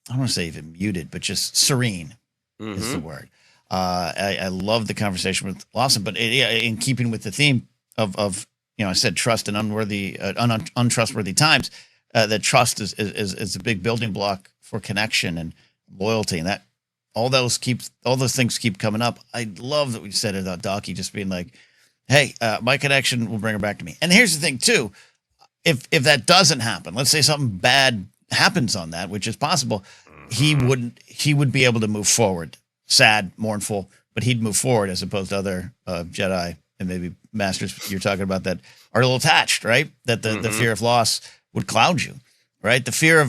I don't want to say even muted, but just serene is the Mm-hmm. word. I love the conversation with Lawson, but yeah, in keeping with the theme of I said trust in untrustworthy times. That trust is a big building block for connection and loyalty, and that all those things keep coming up. I love that we said it about Docky just being like, "Hey, my connection will bring her back to me." And here's the thing too: if that doesn't happen, let's say something bad happens on that, which is possible, Mm-hmm. he would be able to move forward, sad, mournful, but he'd move forward as opposed to other Jedi and maybe masters you're talking about that are a little attached, right? That the Mm-hmm. fear of loss would cloud you, right? The fear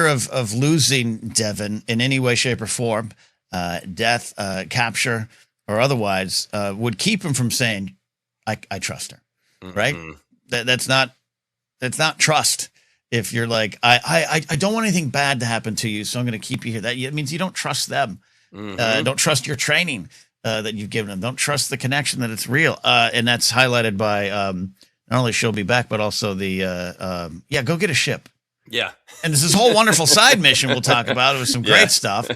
of losing Devin in any way, shape, or form, death, capture, or otherwise, would keep him from saying, "I trust her," right? Mm-hmm. That's not trust. If you're like, I don't want anything bad to happen to you, so I'm going to keep you here. That it means you don't trust them. Mm-hmm. Don't trust your training that you've given them. Don't trust the connection that it's real. And that's highlighted by not only she'll be back, but also the go get a ship. Yeah. And there's this whole wonderful side mission we'll talk about. It was some Yeah. great stuff.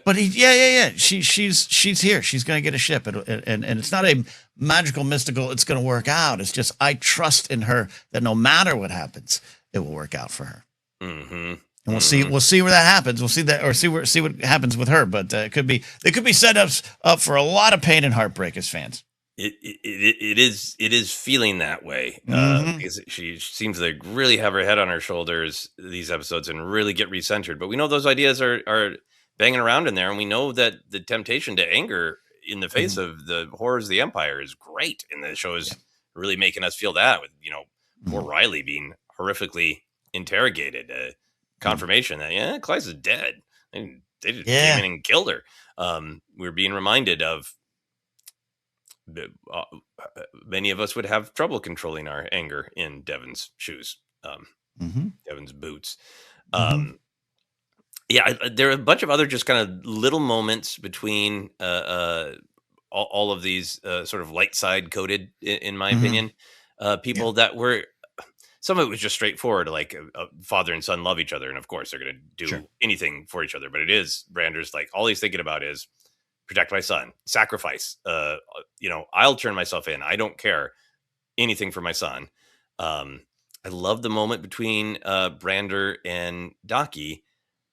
But yeah. She's here. She's going to get a ship, and it's not a magical, mystical. It's going to work out. It's just I trust in her that no matter what happens, it will work out for her. Mm-hmm. And Mm-hmm. we'll see where that happens. We'll see that, or see what happens with her. But there could be setups up for a lot of pain and heartbreak as fans. It is feeling that way Mm-hmm. because she seems to really have her head on her shoulders these episodes and really get recentered. But we know those ideas are banging around in there, and we know that the temptation to anger in the face Mm-hmm. of the horrors of the Empire is great, and the show Yeah. is really making us feel that with poor Mm-hmm. Riley being horrifically interrogated. Confirmation that Clyde's dead. And they just came Yeah. in and killed her. We're being reminded of many of us would have trouble controlling our anger in Devon's shoes, Mm-hmm. Devon's boots. Mm-hmm. There are a bunch of other just kind of little moments between all of these sort of light side coded, in my Mm-hmm. opinion, Yeah. people that were. Some of it was just straightforward, like a father and son love each other, and of course they're going to Sure. do anything for each other. But it is Brander's like all he's thinking about is protect my son, sacrifice. I'll turn myself in. I don't care anything for my son. I love the moment between Brander and Docky,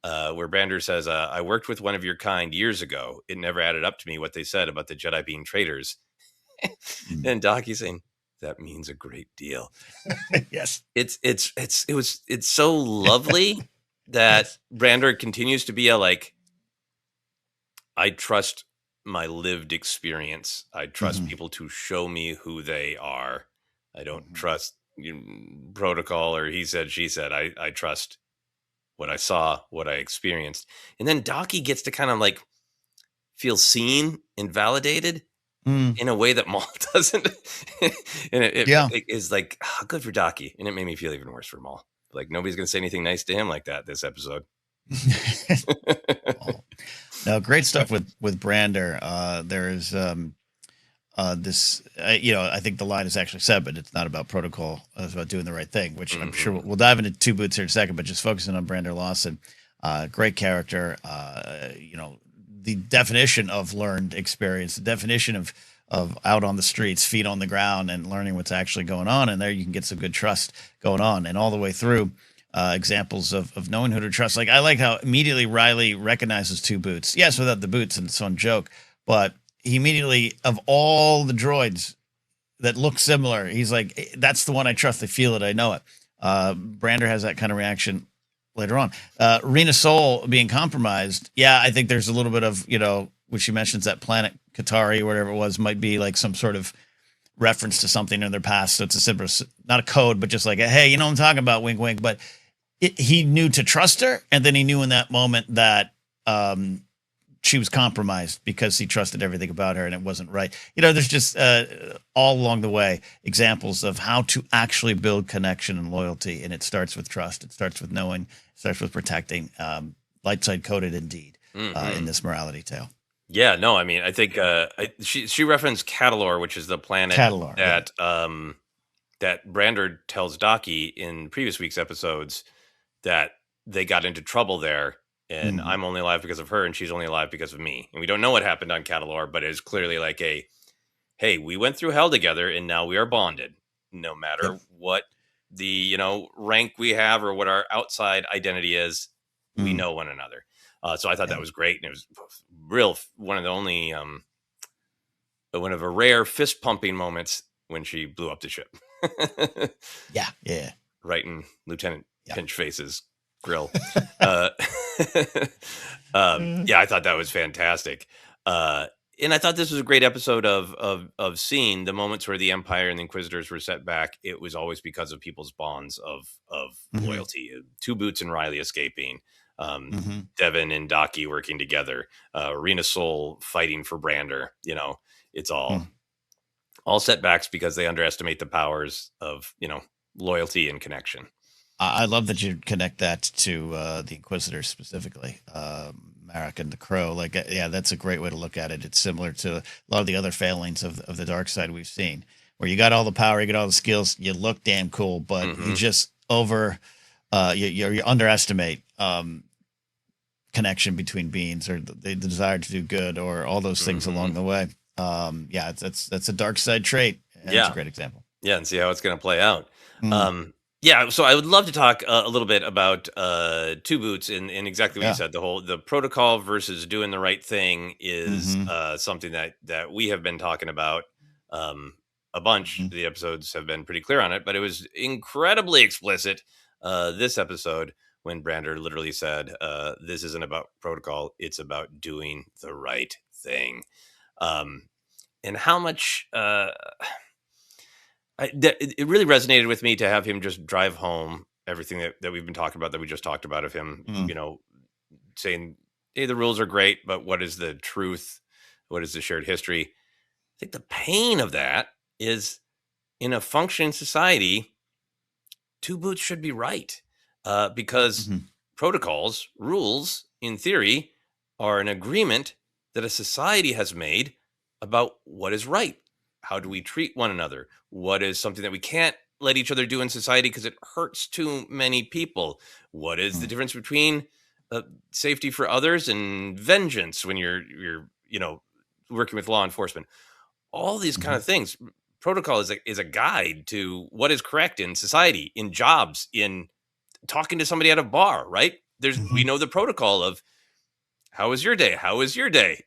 where Brander says, "I worked with one of your kind years ago. It never added up to me what they said about the Jedi being traitors." Mm. And Docky saying, "That means a great deal." Yes. It's so lovely that Yes. Brander continues to be a like, I trust my lived experience. I trust Mm-hmm. people to show me who they are. I don't Mm-hmm. trust protocol or he said, she said. I trust what I saw, what I experienced. And then Docky gets to kind of like feel seen and validated Mm. in a way that Maul doesn't. And Yeah. it is like, good for Docky. And it made me feel even worse for Maul. Like nobody's going to say anything nice to him like that this episode. Oh. No, great stuff with Brander. There's this, I think the line is actually said, but it's not about protocol. It's about doing the right thing, which I'm sure we'll dive into Two Boots here in a second. But just focusing on Brander Lawson, great character. The definition of learned experience, the definition of out on the streets, feet on the ground, and learning what's actually going on. And there you can get some good trust going on, and all the way through. Examples of knowing who to trust. Like I like how immediately Riley recognizes Two Boots. Yes, without the boots and some joke, but he immediately, of all the droids that look similar, he's like, that's the one I trust. I feel it. I know it. Brander has that kind of reaction later on. Rena Soul being compromised. Yeah, I think there's a little bit of, when she mentions that planet Qatari or whatever it was, might be like some sort of reference to something in their past. So it's a simple, not a code, but just like, hey, you know what I'm talking about, wink, wink. But he knew to trust her. And then he knew in that moment that she was compromised because he trusted everything about her and it wasn't right. There's just all along the way examples of how to actually build connection and loyalty. And it starts with trust. It starts with knowing, it starts with protecting. Light side coded indeed in this morality tale. Yeah, no, I mean, I think she referenced Catalor, which is the planet Catalar, that that Brander tells Docky in previous week's episodes that they got into trouble there, and I'm only alive because of her, and she's only alive because of me. And we don't know what happened on Catalor, but it's clearly like hey, we went through hell together, and now we are bonded. No matter what the rank we have or what our outside identity is, we know one another. So I thought that was great, and it was one of the only one of a rare fist pumping moments when she blew up the ship. Yeah. Right in Lieutenant Pinchface's grill. I thought that was fantastic. And I thought this was a great episode of seeing the moments where the Empire and the Inquisitors were set back. It was always because of people's bonds of loyalty. Two Boots and Riley escaping. Devon and Docky working together, Rena Soul fighting for Brander. It's all setbacks because they underestimate the powers of loyalty and connection. I love that you connect that to the Inquisitors specifically, Marek and the Crow. Like, that's a great way to look at it. It's similar to a lot of the other failings of the dark side we've seen, where you got all the power, you got all the skills, you look damn cool, but you just you underestimate connection between beings or the desire to do good or all those things along the way. That's a dark side trait. It's a great example. Yeah, and see how it's going to play out. So I would love to talk a little bit about Two Boots and exactly what you said. The protocol versus doing the right thing is something that we have been talking about a bunch. The episodes have been pretty clear on it, but it was incredibly explicit this episode when Brander literally said, this isn't about protocol, it's about doing the right thing. And how much it really resonated with me to have him just drive home everything that we've been talking about, that we just talked about, of him, Mm. saying, hey, the rules are great, but what is the truth? What is the shared history? I think the pain of that is, in a functioning society, two boots should be right, because Mhm. protocols, rules, in theory, are an agreement that a society has made about what is right. How do we treat one another? What is something that we can't let each other do in society because it hurts too many people? What is the Mm. difference between uh, safety for others and vengeance when you're working with law enforcement? All these kind Mhm. of things. Protocol is a guide to what is correct in society, in jobs, in talking to somebody at a bar, right? We Mhm. know the protocol of, how was your day? How was your day?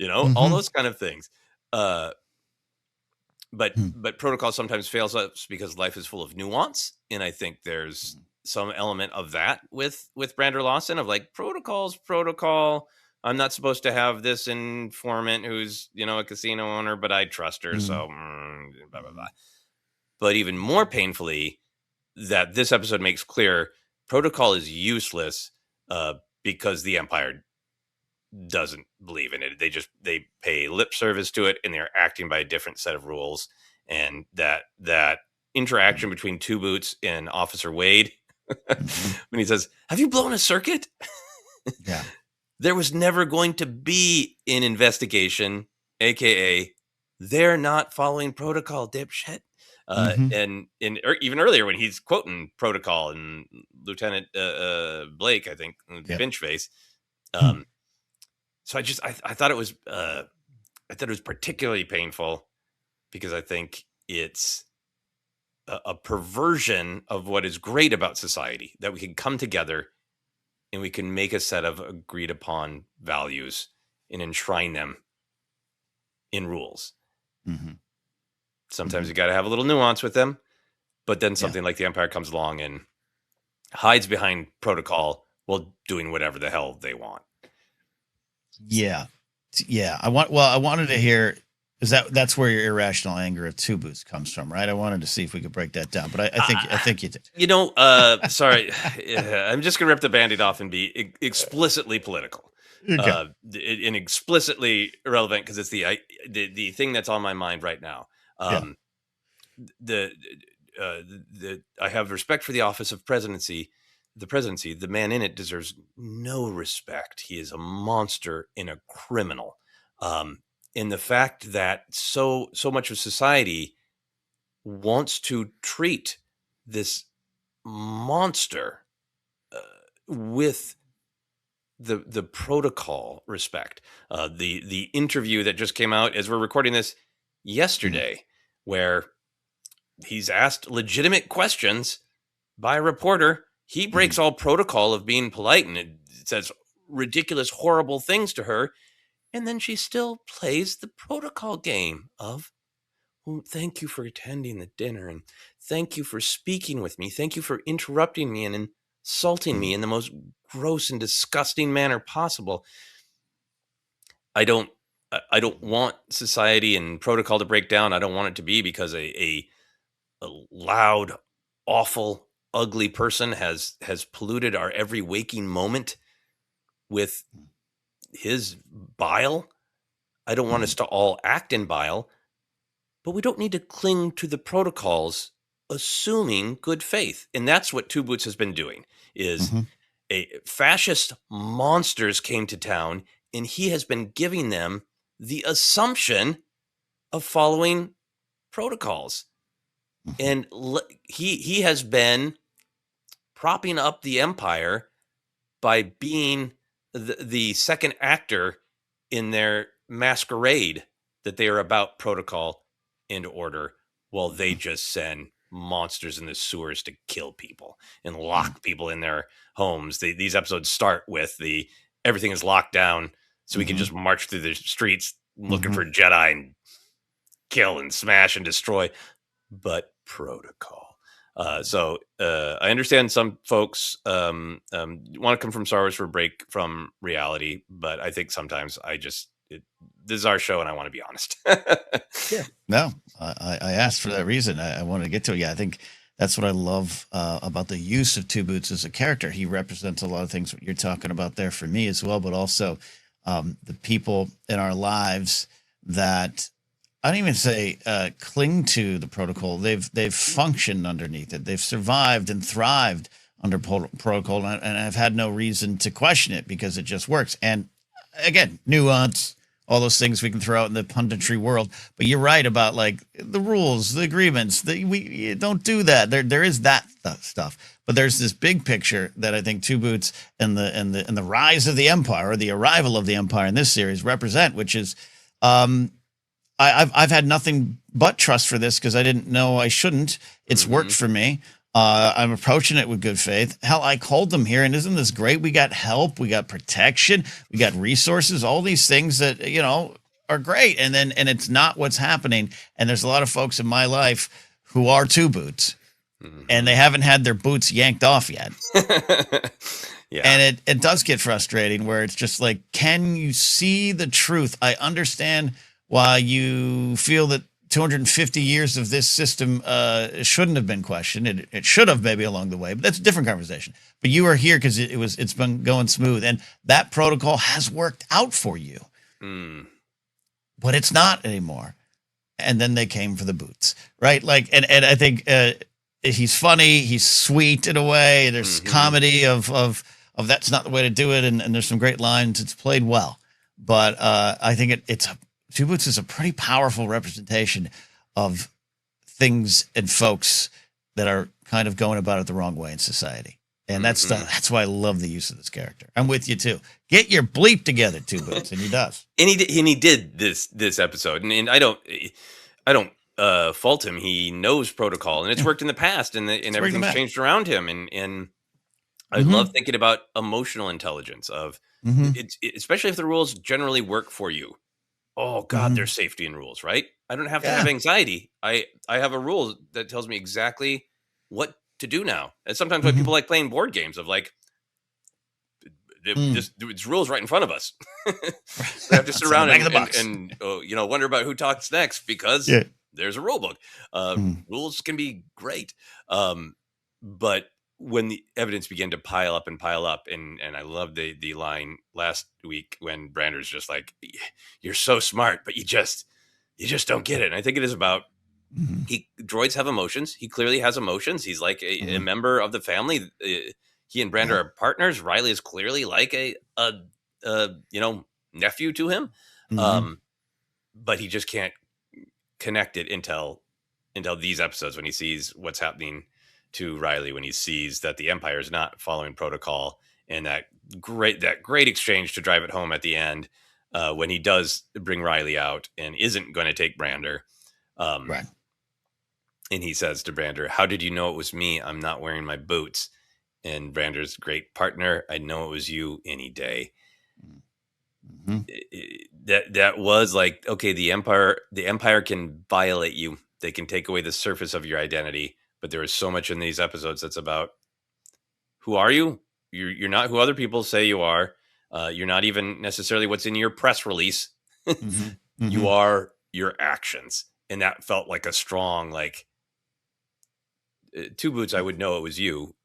All Mhm. those kind of things. Uh, but Mm. but protocol sometimes fails us because life is full of nuance, and I think there's some element of that with Brander Lawson, of like, protocol's protocol. I'm not supposed to have this informant who's a casino owner, but I trust her, Mm. so blah blah blah. Mhm. But even more painfully, that this episode makes clear, protocol is useless, because the Empire doesn't believe in it. They pay lip service to it, and they're acting by a different set of rules. And that Mm. interaction between Two Boots and Officer Wade, Mhm. when he says, "Have you blown a circuit?" Yeah. There was never going to be an investigation, aka they're not following protocol, dipshit. Mhm. And even earlier, when he's quoting protocol and Lieutenant Blake, I think, Yep. Finchface. Hmm. Um, so I thought it was particularly painful, because I think it's a perversion of what is great about society, that we can come together and we can make a set of agreed upon values and enshrine them in rules. Mhm. Sometimes Mhm. you got to have a little nuance with them, but then Yeah. something like the Empire comes along and hides behind protocol while doing whatever the hell they want. Yeah. Yeah. I wanted to hear, is that's where your irrational anger at Two Boots comes from, right? I wanted to see if we could break that down, but I Uh, think you did. Sorry, I'm just gonna rip the band-aid off and be explicitly political, Okay. and explicitly irrelevant, because it's the thing that's on my mind right now. Yeah. Um, the I have respect for the office of presidency. The presidency, the man in it, deserves no respect. He is a monster and a criminal. Um, in the fact that so much of society wants to treat this monster uh, with the protocol respect. The interview that just came out as we're recording this Mm. yesterday, where he's asked legitimate questions by a reporter. He breaks Mhm. all protocol of being polite, and it says ridiculous, horrible things to her, and then she still plays the protocol game of, well, thank you for attending the dinner, and thank you for speaking with me. Thank you for interrupting me and insulting me Mm. in the most gross and disgusting manner possible. I don't want society and protocol to break down. I don't want it to be because a loud, awful, ugly person has polluted our every waking moment with his bile. I don't want us Mhm. to all act in bile, but we don't need to cling to the protocols assuming good faith. And that's what Two Boots has been doing. Is Mhm. a fascist monsters came to town, and he has been giving them the assumption of following protocols. Mhm. And he has been propping up the Empire by being the second actor in their masquerade that they are about protocol and order, while they Mhm. just send monsters in the sewers to kill people and Mm. lock people in their homes. These episodes start with the everything is locked down, so we can Mhm. just march through the streets looking Mhm. for Jedi and kill and smash and destroy, but protocol. I understand some folks want to come from Star Wars for a break from reality, but I think sometimes this is our show, and I want to be honest. Yeah. No. I asked for that reason. I wanted to get to it. Yeah, I think that's what I love about the use of Two Boots as a character. He represents a lot of things what you're talking about there for me as well, but also the people in our lives that I don't even say cling to the protocol. They've functioned underneath it. They've survived and thrived under protocol, and I've had no reason to question it because it just works. And again, nuance, all those things we can throw out in the punditry world. But you're right about like the rules, the agreements. We don't do that. There is that stuff, but there's this big picture that I think Two Boots and the rise of the Empire, or the arrival of the Empire in this series represent, which is. I've had nothing but trust for this because I didn't know I shouldn't. It's worked for me. I'm approaching it with good faith. Hell, I called them here, and isn't this great? We got help, we got protection, we got resources, all these things that are great. And it's not what's happening. And there's a lot of folks in my life who are Two Boots, and they haven't had their boots yanked off yet. Yeah. And it does get frustrating where it's just like, can you see the truth? I understand why you feel that 250 years of this system shouldn't have been questioned. It should have maybe along the way, but that's a different conversation. But you are here because it's been going smooth, and that protocol has worked out for you. But it's not anymore. And then they came for the boots, right? Like, and I think he's funny, he's sweet in a way. There's comedy of that's not the way to do it, and there's some great lines. It's played well, but I think it's Two Boots is a pretty powerful representation of things and folks that are kind of going about it the wrong way in society. And that's why I love the use of this character. I'm with you too. Get your bleep together, Two Boots, and he does. And he did this episode, and I don't fault him. He knows protocol, and it's worked in the past, and everything's changed around him. And I love thinking about emotional intelligence of it's especially if the rules generally work for you. Oh God, there's safety in rules, right? I don't have to have anxiety. I have a rule that tells me exactly what to do now. And sometimes when people like playing board games of like, it's rules right in front of us. We have to sit around and wonder about who talks next because there's a rule book. Rules can be great. But when the evidence began to pile up, and I love the line last week when Brander's just like, you're so smart, but you just don't get it. And I think it is about droids have emotions. He clearly has emotions. He's like a member of the family. He and Brander are partners. Riley is clearly like a nephew to him. But he just can't connect it until these episodes, when he sees what's happening to Riley, when he sees that the Empire is not following protocol, and that great exchange to drive it home at the end, when he does bring Riley out and isn't going to take Brander. Right. And he says to Brander, "How did you know it was me? I'm not wearing my boots." And Brander's great partner, "I know it was you any day." That was like, okay, the Empire can violate you. They can take away the surface of your identity. But there is so much in these episodes that's about, who are you? You're not who other people say you are. You're not even necessarily what's in your press release. You are your actions. And that felt like a strong, like, Two Boots, I would know it was you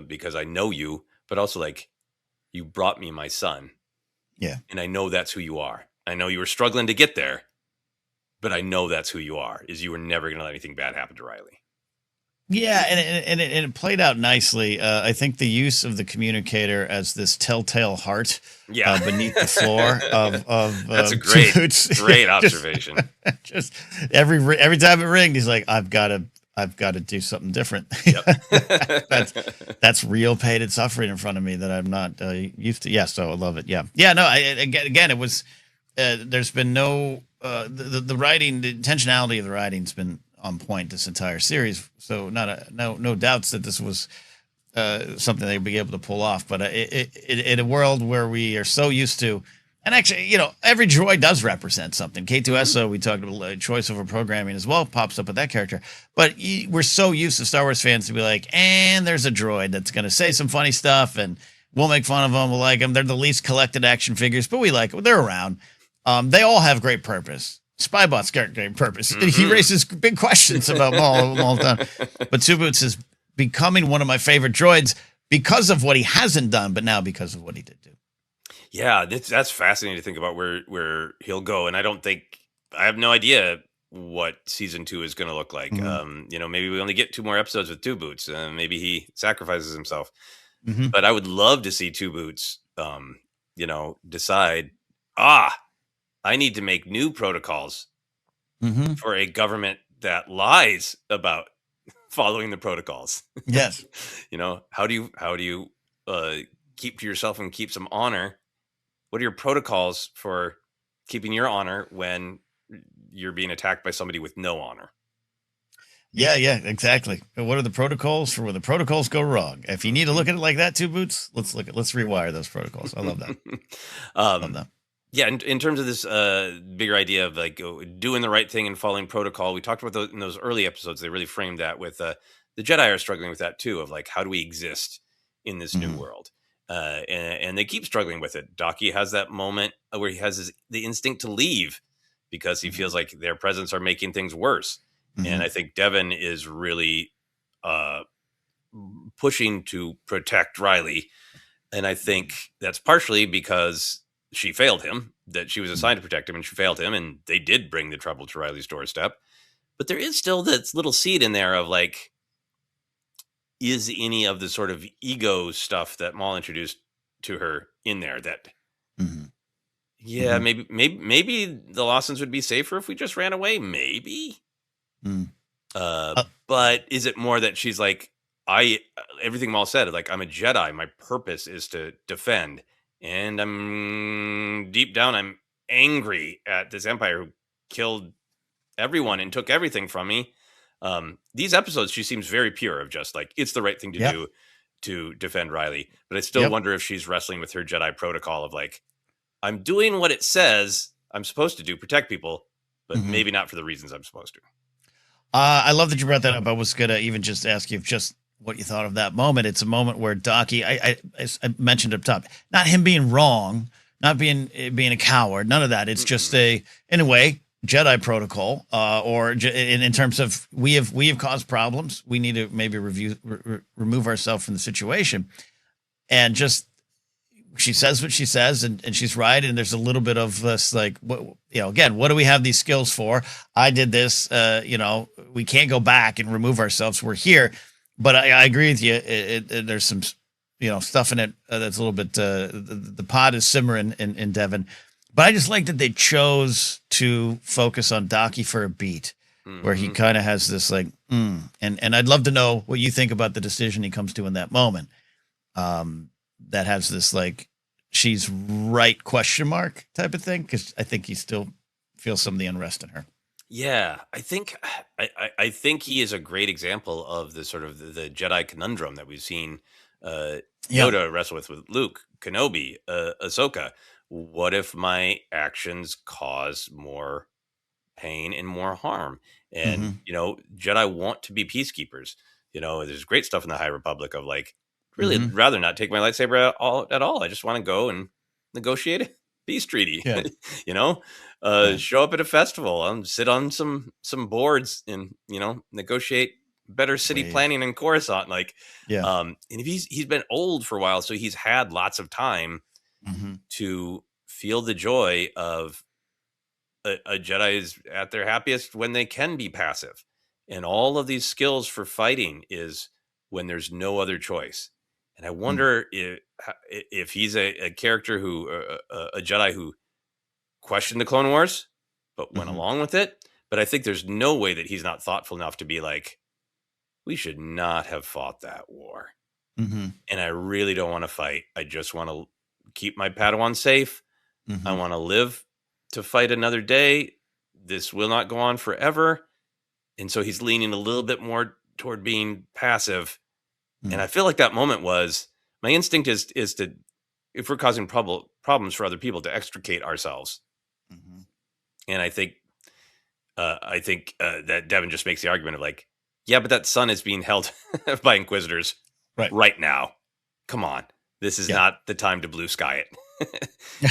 because I know you, but also like, you brought me my son. Yeah. And I know that's who you are. I know you were struggling to get there, but I know that's who you are, is you were never going to let anything bad happen to Riley. Yeah, and it played out nicely. I think the use of the communicator as this telltale heart beneath the floor of that's a great observation. Just every time it ringed, he's like, I've got to do something different. Yep. that's real pain and suffering in front of me that I'm not used to. Yeah, so I love it. Yeah. No. Again, it was. There's been no the writing, the intentionality of the writing's been on point this entire series. So no doubts that this was something they'd be able to pull off. But in a world where we are so used to, and actually, every droid does represent something. K2SO, we talked about choice over programming as well, pops up with that character. But we're so used to Star Wars fans to be like, and there's a droid that's going to say some funny stuff, and we'll make fun of them. We'll like them. They're the least collected action figures, but we like them. They're around. They all have great purpose. Spybot's character purpose. He Mhm. raises big questions about Maul all the time. But Two Boots is becoming one of my favorite droids because of what he hasn't done, but now because of what he did do. Yeah, that's fascinating to think about where he'll go, and I have no idea what season 2 is going to look like. Mm-hmm. Maybe we only get 2 more episodes with Two Boots. Maybe he sacrifices himself, Mm-hmm. but I would love to see Two Boots, decide, ah, I need to make new protocols Mm-hmm. for a government that lies about following the protocols. Yes. How do you uh, keep to yourself and keep some honor? What are your protocols for keeping your honor when you're being attacked by somebody with no honor? Yeah, exactly. What are the protocols for when the protocols go wrong? If you need to look at it like that, Two Boots, let's rewire those protocols. I love that. Love um, that. yeah, in terms of this bigger idea of like doing the right thing and following protocol, we talked about in those early episodes. They really framed that with the Jedi are struggling with that too. Of like, how do we exist in this new Mm-hmm. world? And they keep struggling with it. Daki has that moment where he has the instinct to leave because he feels like their presence are making things worse. Mm-hmm. And I think Devin is really uh, pushing to protect Riley. And I think that's partially because she failed him, that she was assigned to protect him and she failed him. And they did bring the trouble to Riley's doorstep. But there is still this little seed in there of like, is any of the sort of ego stuff that Maul introduced to her in there that, Mm-hmm. yeah, maybe the Lawsons would be safer if we just ran away. Maybe. Mm-hmm. But is it more that she's like, everything Maul said, like, I'm a Jedi. My purpose is to defend. And I'm deep down, I'm angry at this Empire who killed everyone and took everything from me. These episodes, she seems very pure of just like, it's the right thing to Yep. do to defend Riley. But I still Yep. wonder if she's wrestling with her Jedi protocol of like, I'm doing what it says I'm supposed to do, protect people, but Mm-hmm. maybe not for the reasons I'm supposed to. I love that you brought that up. I was gonna even just ask you just what you thought of that moment. It's a moment where Daki, I mentioned up top, not him being wrong, not being a coward, none of that. It's just in a way, Jedi protocol, or in terms of we have caused problems. We need to maybe remove ourselves from the situation, and just she says what she says, and she's right. And there's a little bit of this, like, again, what do we have these skills for? I did this, we can't go back and remove ourselves. We're here. But I agree with you. There's some, stuff in it that's a little bit, the pot is simmering in Devon. But I just like that they chose to focus on Daki for a beat, where he kind of has this like, and I'd love to know what you think about the decision he comes to in that moment. That has this like she's right question mark type of thing, because I think he still feels some of the unrest in her. Yeah, I think I think he is a great example of the sort of the Jedi conundrum that we've seen Yeah. Yoda wrestle with Luke, Kenobi, Ahsoka. What if my actions cause more pain and more harm? And Jedi want to be peacekeepers. There's great stuff in the High Republic of like, really rather not take my lightsaber at all. I just want to go and negotiate a peace treaty. Yeah. Show up at a festival, sit on some boards, and negotiate better city planning in Coruscant. Like, Yeah. and if he's been old for a while, so he's had lots of time to feel the joy of a Jedi is at their happiest when they can be passive, and all of these skills for fighting is when there's no other choice. And I wonder if he's a character who a Jedi who questioned the Clone Wars, but went along with it. But I think there's no way that he's not thoughtful enough to be like, we should not have fought that war. And I really don't want to fight. I just want to keep my Padawan safe. I want to live to fight another day. This will not go on forever. And so he's leaning a little bit more toward being passive. And I feel like that moment was, my instinct is to, if we're causing problems for other people, to extricate ourselves. And I think that Devin just makes the argument of like, yeah, but that sun is being held by Inquisitors right now. Come on. This is not the time to blue sky it.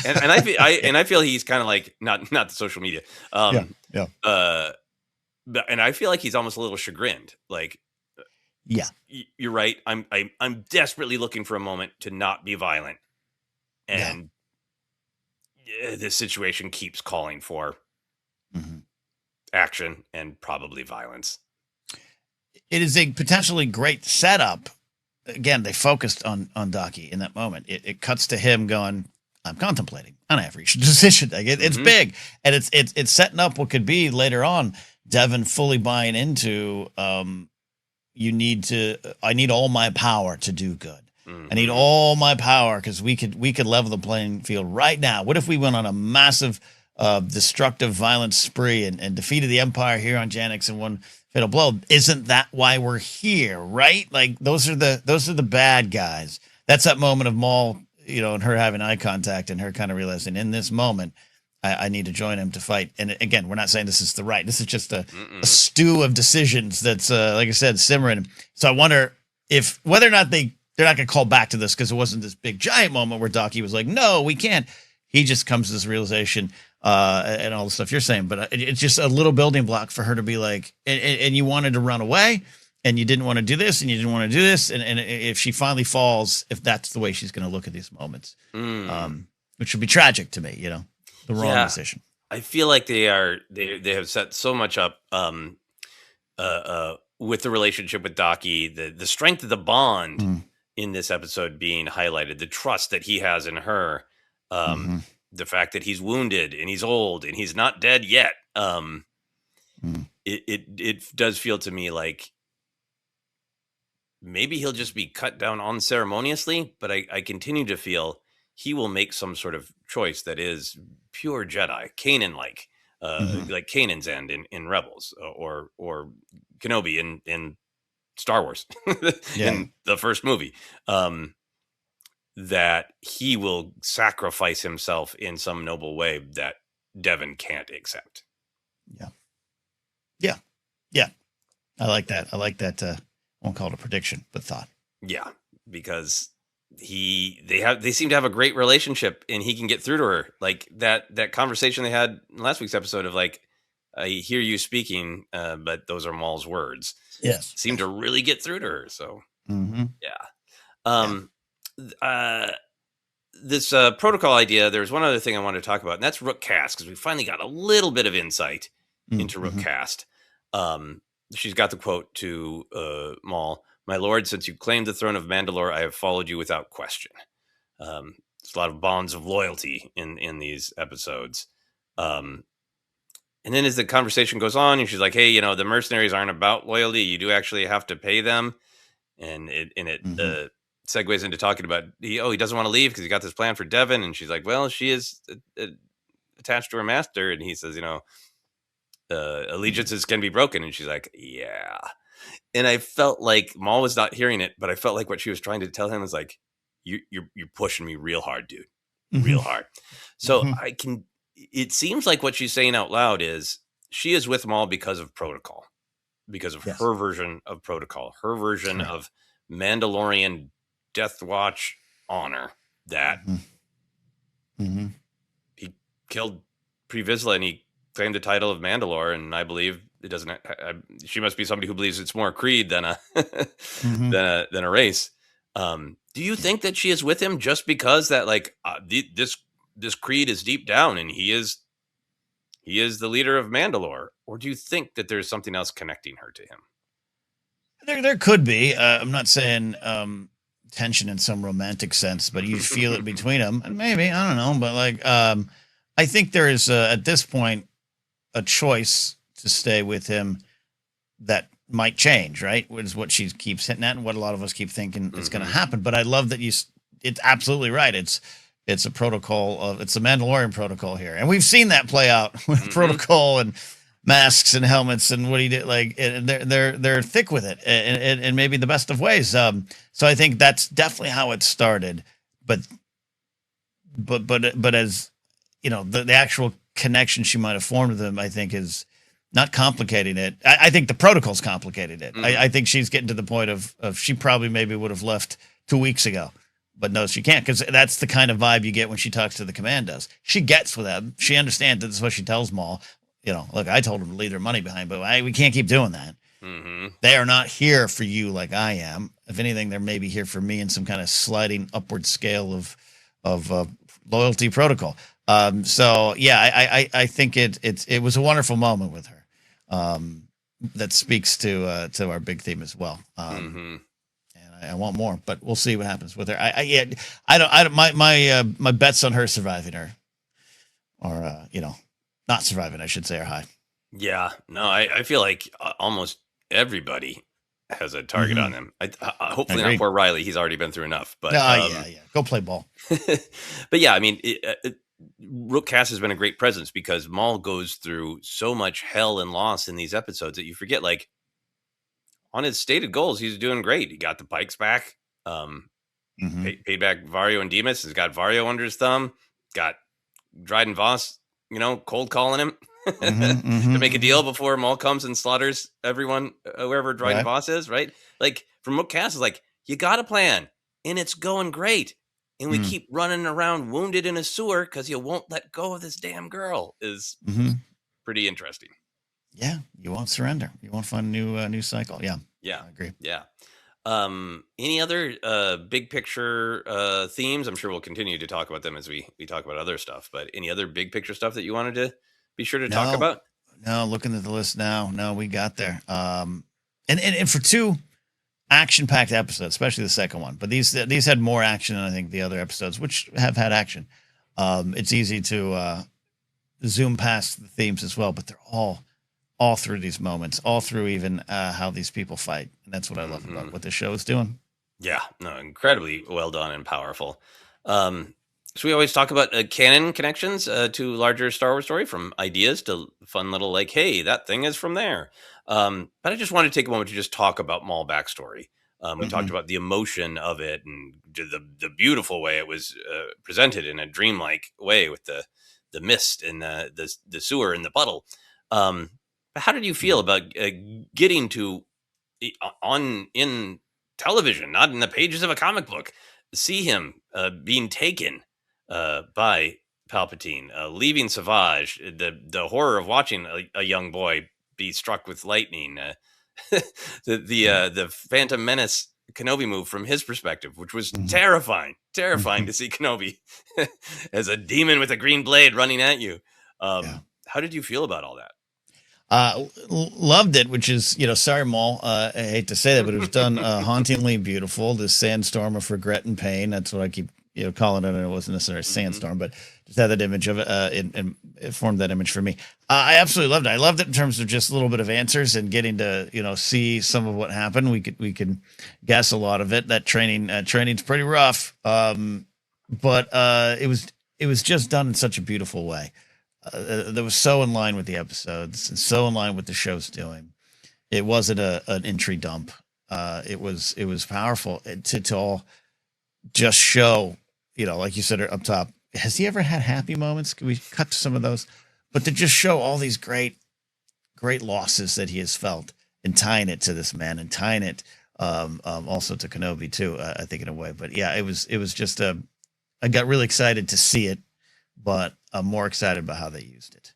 and I feel he's kind of like not the social media. Yeah. Yeah. And I feel like he's almost a little chagrined. Like, Yeah. you're right. I'm desperately looking for a moment to not be violent, Yeah. and this situation keeps calling for action and probably violence. It is a potentially great setup. Again, they focused on Docky in that moment. It cuts to him going, "I'm contemplating, and I have reached a decision." Like it's big, and it's setting up what could be later on. Devin fully buying into, I need all my power to do good. I need all my power because we could level the playing field right now. What if we went on a massive, destructive, violent spree and defeated the Empire here on Janix in one fatal blow? Isn't that why we're here, right? Like those are the bad guys. That's that moment of Maul, and her having eye contact and her kind of realizing in this moment, I need to join him to fight. And again, we're not saying this is the right. This is just a stew of decisions that's, like I said, simmering. So I wonder if whether or not they're not going to call back to this because it wasn't this big giant moment where Docky was like, "No, we can't." He just comes to this realization and all the stuff you're saying. But it's just a little building block for her to be like, and you wanted to run away and you didn't want to do this and you didn't want to do this. And if she finally falls, if that's the way she's going to look at these moments, which would be tragic to me, the wrong decision. I feel like they have set so much up with the relationship with Docky, the strength of the bond in this episode being highlighted, the trust that he has in her, the fact that he's wounded and he's old and he's not dead yet. It does feel to me like maybe he'll just be cut down unceremoniously, but I continue to feel he will make some sort of choice that is pure Jedi, Kanan-like, like Kanan's end in Rebels, or Kenobi in Star Wars, in the first movie, that he will sacrifice himself in some noble way that Devin can't accept. Yeah. I like that. I won't call it a prediction, but thought. Yeah, because they seem to have a great relationship and he can get through to her. Like that conversation they had in last week's episode of like, "I hear you speaking, but those are Maul's words." Yes. Seemed to really get through to her. So this protocol idea, there's one other thing I wanted to talk about, and that's Rook Cast, because we finally got a little bit of insight into Rook Cast. She's got the quote to Maul: "My lord, since you claimed the throne of Mandalore, I have followed you without question." There's a lot of bonds of loyalty in these episodes. And then as the conversation goes on, and she's like, "Hey, the mercenaries aren't about loyalty. You do actually have to pay them." And it segues into talking about, he doesn't want to leave because he got this plan for Devin. And she's like, "Well, she is attached to her master." And he says, "Allegiances can be broken." And she's like, "Yeah." And I felt like Maul was not hearing it, but I felt like what she was trying to tell him was like, you're pushing me real hard, dude, real hard. So it seems like what she's saying out loud is she is with Maul because of protocol, because of her version of protocol, her version of Mandalorian Death Watch honor, that he killed Pre Vizsla and he claimed the title of Mandalore. And I believe it doesn't. She must be somebody who believes it's more a creed than a than a race. Do you think that she is with him just because that this creed is deep down and he is the leader of Mandalore, or do you think that there's something else connecting her to him? There could be. I'm not saying tension in some romantic sense, but you feel it between them, and maybe, I don't know, but I think there is at this point a choice to stay with him that might change, right? Which is what she keeps hitting at and what a lot of us keep thinking is going to happen. But I love that it's absolutely right. It's a protocol it's a Mandalorian protocol here. And we've seen that play out with protocol and masks and helmets and what he did. Like, and they're thick with it and maybe the best of ways. So I think that's definitely how it started, but as the actual connection she might've formed with him, I think is not complicating it. I think the protocol's complicated it. I think she's getting to the point of she probably maybe would have left 2 weeks ago, but no, she can't, because that's the kind of vibe you get when she talks to the commandos. She gets with them. She understands that this is what she tells Maul. Look, I told them to leave their money behind, but we can't keep doing that. Mm-hmm. They are not here for you like I am. If anything, they're maybe here for me in some kind of sliding upward scale of loyalty protocol. So yeah, I think it was a wonderful moment with her. That speaks to our big theme as well. And I want more, but we'll see what happens with her. I don't. My bets on her surviving her, or not surviving, I should say, are high. Yeah, no, I feel like almost everybody has a target on him. Hopefully not poor Riley. He's already been through enough. But yeah, go play ball. But yeah, I mean, Rook Cass has been a great presence because Maul goes through so much hell and loss in these episodes that you forget, like, on his stated goals, he's doing great. He got the Pikes back, paid back Vario and Demas. He's got Vario under his thumb. Got Dryden Voss, cold calling him to make a deal before Maul comes and slaughters everyone, wherever Dryden Voss is, right? Like, from Rook Cass is like, you got a plan, and it's going great. And we keep running around wounded in a sewer because you won't let go of this damn girl is pretty interesting. Yeah, you won't surrender. You won't find a new cycle. Yeah, I agree. Yeah. Any other big picture themes? I'm sure we'll continue to talk about them as we talk about other stuff. But any other big picture stuff that you wanted to be sure to talk about? No, looking at the list now. No, we got there. And for two action-packed episodes, especially the second one, but these had more action than I think the other episodes, which have had action. It's easy to zoom past the themes as well, but they're all through these moments, all through even how these people fight. And that's what I love about what this show is doing. Yeah, no, incredibly well done and powerful. So we always talk about canon connections to larger Star Wars story, from ideas to fun little, like, hey, that thing is from there. But I just wanted to take a moment to just talk about Maul backstory. We talked about the emotion of it and the beautiful way it was presented in a dreamlike way with the mist and the sewer and the puddle. How did you feel about getting to in television, not in the pages of a comic book, see him being taken by Palpatine, leaving Savage, the horror of watching a young boy be struck with lightning, the Phantom Menace Kenobi move from his perspective, which was terrifying to see Kenobi as a demon with a green blade running at you. How did you feel about all that? Loved it, which is, sorry, Maul, I hate to say that, but it was done hauntingly beautiful. This sandstorm of regret and pain. That's what I keep, calling it. And it wasn't necessarily a sandstorm, but just had that image of it, and it formed that image for me. I absolutely loved it. I loved it in terms of just a little bit of answers and getting to, see some of what happened. We could guess a lot of it. That training's pretty rough. But it was just done in such a beautiful way. That was so in line with the episodes and so in line with the show's doing. It wasn't an entry dump. It was powerful to all just show, like you said up top. Has he ever had happy moments? Can we cut to some of those? But to just show all these great losses that he has felt, and tying it to this man, and tying it also to Kenobi too. I think in a way, but yeah, it was just I got really excited to see it, but I'm more excited about how they used it.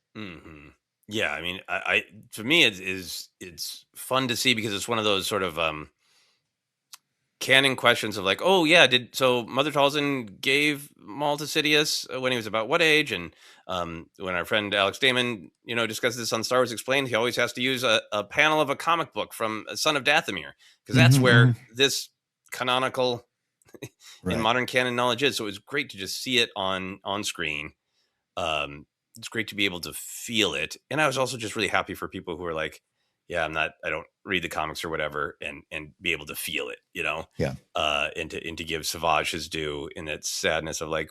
Yeah, I mean, I to me it's fun to see because it's one of those sort of canon questions of like, oh yeah, so Mother Talzin gave Maul to Sidious when he was about what age? And when our friend Alex Damon, discusses this on Star Wars Explained, he always has to use a panel of a comic book from Son of Dathomir, because that's where this canonical in modern canon knowledge is. So it was great to just see it on screen. It's great to be able to feel it. And I was also just really happy for people who are like, yeah, I don't read the comics or whatever, and be able to feel it, Yeah. And to give Savage his due in that sadness of like,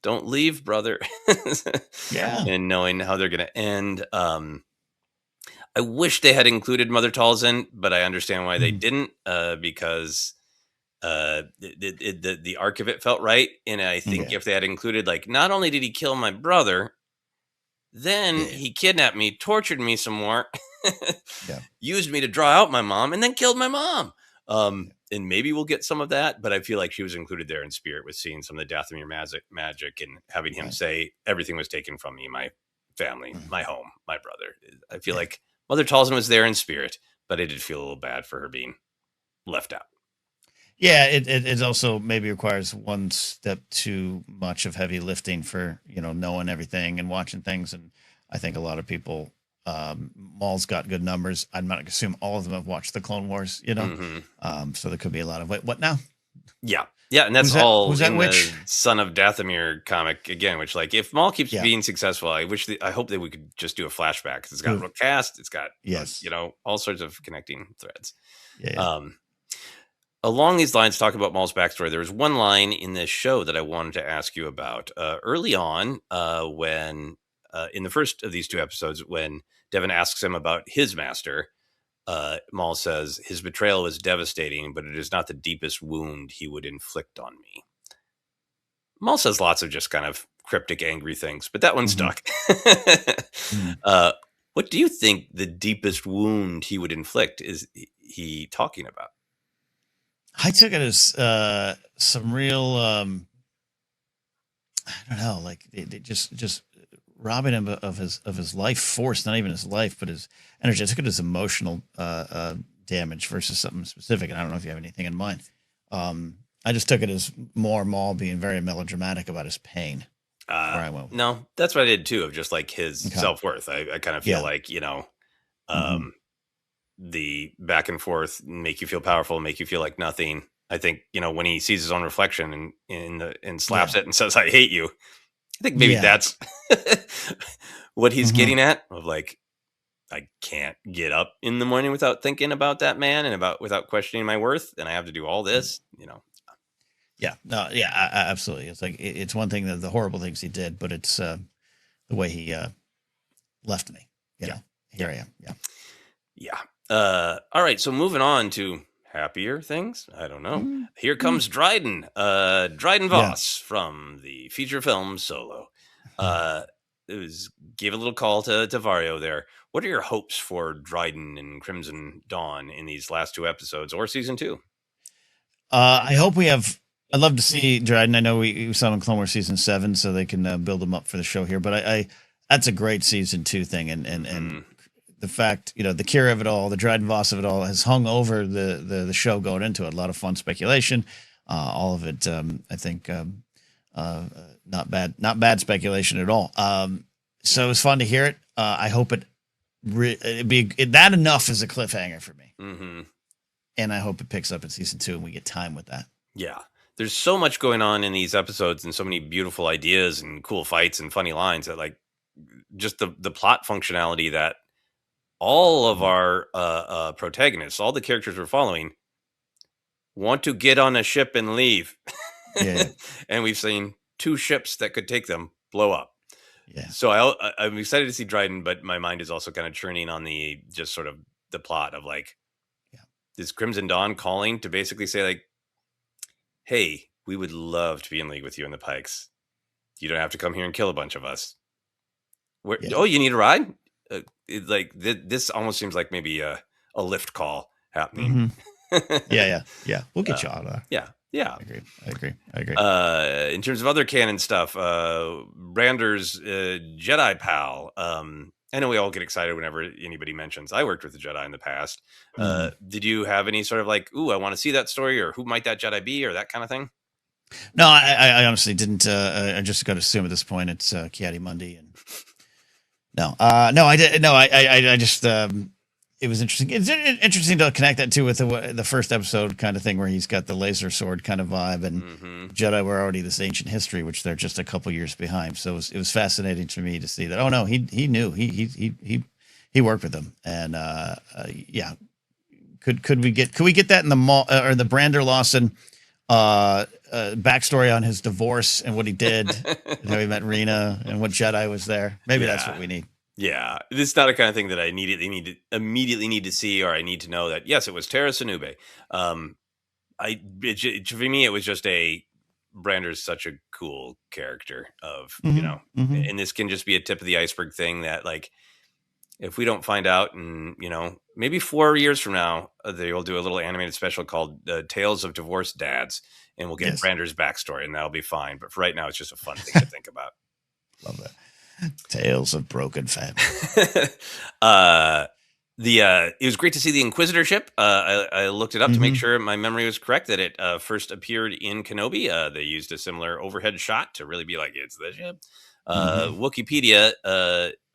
don't leave, brother. Yeah. And knowing how they're going to end. I wish they had included Mother Talzin, but I understand why they didn't, because the arc of it felt right. And I think if they had included, like, not only did he kill my brother, then he kidnapped me, tortured me some more, used me to draw out my mom, and then killed my mom. and maybe we'll get some of that, but I feel like she was included there in spirit with seeing some of the Dathomir magic and having him say everything was taken from me, my family, my home, my brother. I feel like Mother Talzin was there in spirit, but I did feel a little bad for her being left out. Yeah, it also maybe requires one step too much of heavy lifting for, knowing everything and watching things. And I think a lot of people, Maul's got good numbers. I'm not going to assume all of them have watched the Clone Wars, so there could be a lot of, wait, what now? Yeah. Yeah, and that's all who's that in witch? the Son of Dathomir comic again, which, like, if Maul keeps being successful, I hope that we could just do a flashback. It's got a cast, it's got, all sorts of connecting threads. Yeah. Along these lines, talking about Maul's backstory, there was one line in this show that I wanted to ask you about. Early on, when in the first of these two episodes, when Devin asks him about his master, Maul says, his betrayal was devastating, but it is not the deepest wound he would inflict on me. Maul says lots of just kind of cryptic, angry things, but that one stuck. What do you think the deepest wound he would inflict is he talking about? I took it as some real, I don't know, like it just robbing him of his life force, not even his life, but his energy. I took it as emotional damage versus something specific. And I don't know if you have anything in mind. I just took it as more Maul being very melodramatic about his pain. No, that's what I did too, of just like his self-worth. I kind of feel like, the back and forth make you feel powerful, make you feel like nothing. I think, when he sees his own reflection and slaps it and says, I hate you. I think maybe that's what he's getting at, of like, I can't get up in the morning without thinking about that man and without questioning my worth. And I have to do all this, Yeah, no, yeah, absolutely. It's like, it's one thing that the horrible things he did, but it's the way he left me, here I am. Yeah. Yeah. All right. So moving on to happier things. I don't know. Here comes Dryden. Dryden Voss from the feature film Solo. Gave a little call to Vario there. What are your hopes for Dryden and Crimson Dawn in these last two episodes or season 2? I hope we have. I'd love to see Dryden. I know we saw him in Clone Wars season 7, so they can build him up for the show here. But I that's a great season 2 thing, and the fact, the Kira of it all, the Dryden Voss of it all, has hung over the show going into it. A lot of fun speculation, all of it. I think not bad speculation at all. So it was fun to hear it. I hope it be that enough is a cliffhanger for me, and I hope it picks up in season 2 and we get time with that. Yeah. There's so much going on in these episodes and so many beautiful ideas and cool fights and funny lines that, like, just the plot functionality that all of our protagonists, all the characters we're following, want to get on a ship and leave. Yeah. And we've seen 2 ships that could take them blow up. Yeah. So I'm excited to see Dryden, but my mind is also kind of churning on the just sort of the plot of, like, is Crimson Dawn calling to basically say, like, hey, we would love to be in league with you in the Pikes. You don't have to come here and kill a bunch of us. Oh, you need a ride? This almost seems like maybe a lift call happening. Yeah. We'll get you on. Yeah. I agree. In terms of other canon stuff, Brander's Jedi pal. I know we all get excited whenever anybody mentions, I worked with a Jedi in the past. Did you have any sort of like, ooh, I want to see that story, or who might that Jedi be, or that kind of thing? No, I honestly didn't. I just got to assume at this point it's Ki-Adi-Mundi, and no, I did. No, I just. It was interesting. It's interesting to connect that too with the first episode kind of thing, where he's got the laser sword kind of vibe, and Jedi were already this ancient history, which they're just a couple years behind. So it was fascinating to me to see that. Oh no, he knew he worked with them, and yeah. Could we get that in the Maul or the Brander Lawson backstory on his divorce and what he did, and how he met Rena and what Jedi was there? Maybe that's what we need. Yeah, this is not a kind of thing that I immediately need to see, or I need to know that, yes, it was Tara Sanube. For me, it was just Brander's such a cool character of, and this can just be a tip of the iceberg thing that, like, if we don't find out, and maybe 4 years from now, they will do a little animated special called Tales of Divorced Dads, and we'll get Yes. Brander's backstory, and that'll be fine. But for right now, it's just a fun thing to think about. Love that. Tales of broken family. It was great to see the Inquisitor ship. I looked it up to make sure my memory was correct, that it first appeared in Kenobi. They used a similar overhead shot to really be like, it's the ship. Wikipedia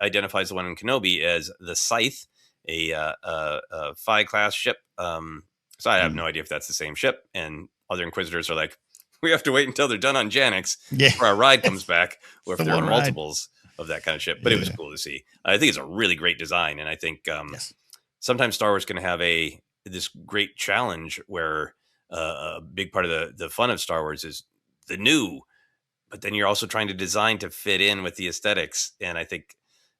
identifies the one in Kenobi as the Scythe, a Phi class ship. So I have no idea if that's the same ship. And other Inquisitors are like, we have to wait until they're done on Janix before our ride comes back, or if there are multiples of that kind of ship. But it was cool to see. I think it's a really great design, and I think sometimes Star Wars can have this great challenge where a big part of the fun of Star Wars is the new, but then you're also trying to design to fit in with the aesthetics, and I think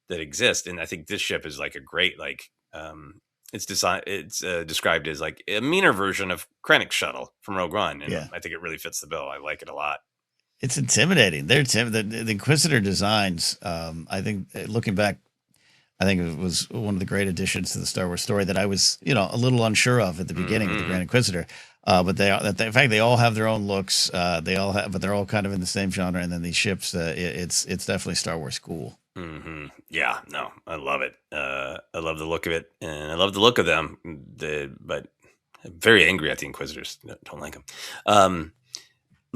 that exist. And I think this ship is like a great it's described as like a meaner version of Krennic's shuttle from Rogue One, and I think it really fits the bill. I like it a lot. It's intimidating. The Inquisitor designs. I think looking back, I think it was one of the great additions to the Star Wars story that I was, a little unsure of at the beginning with the Grand Inquisitor. But in fact, they all have their own looks. But they're all kind of in the same genre. And then these ships, it's definitely Star Wars cool. Yeah, no, I love it. I love the look of it, and I love the look of them. But I'm very angry at the Inquisitors. Don't like them.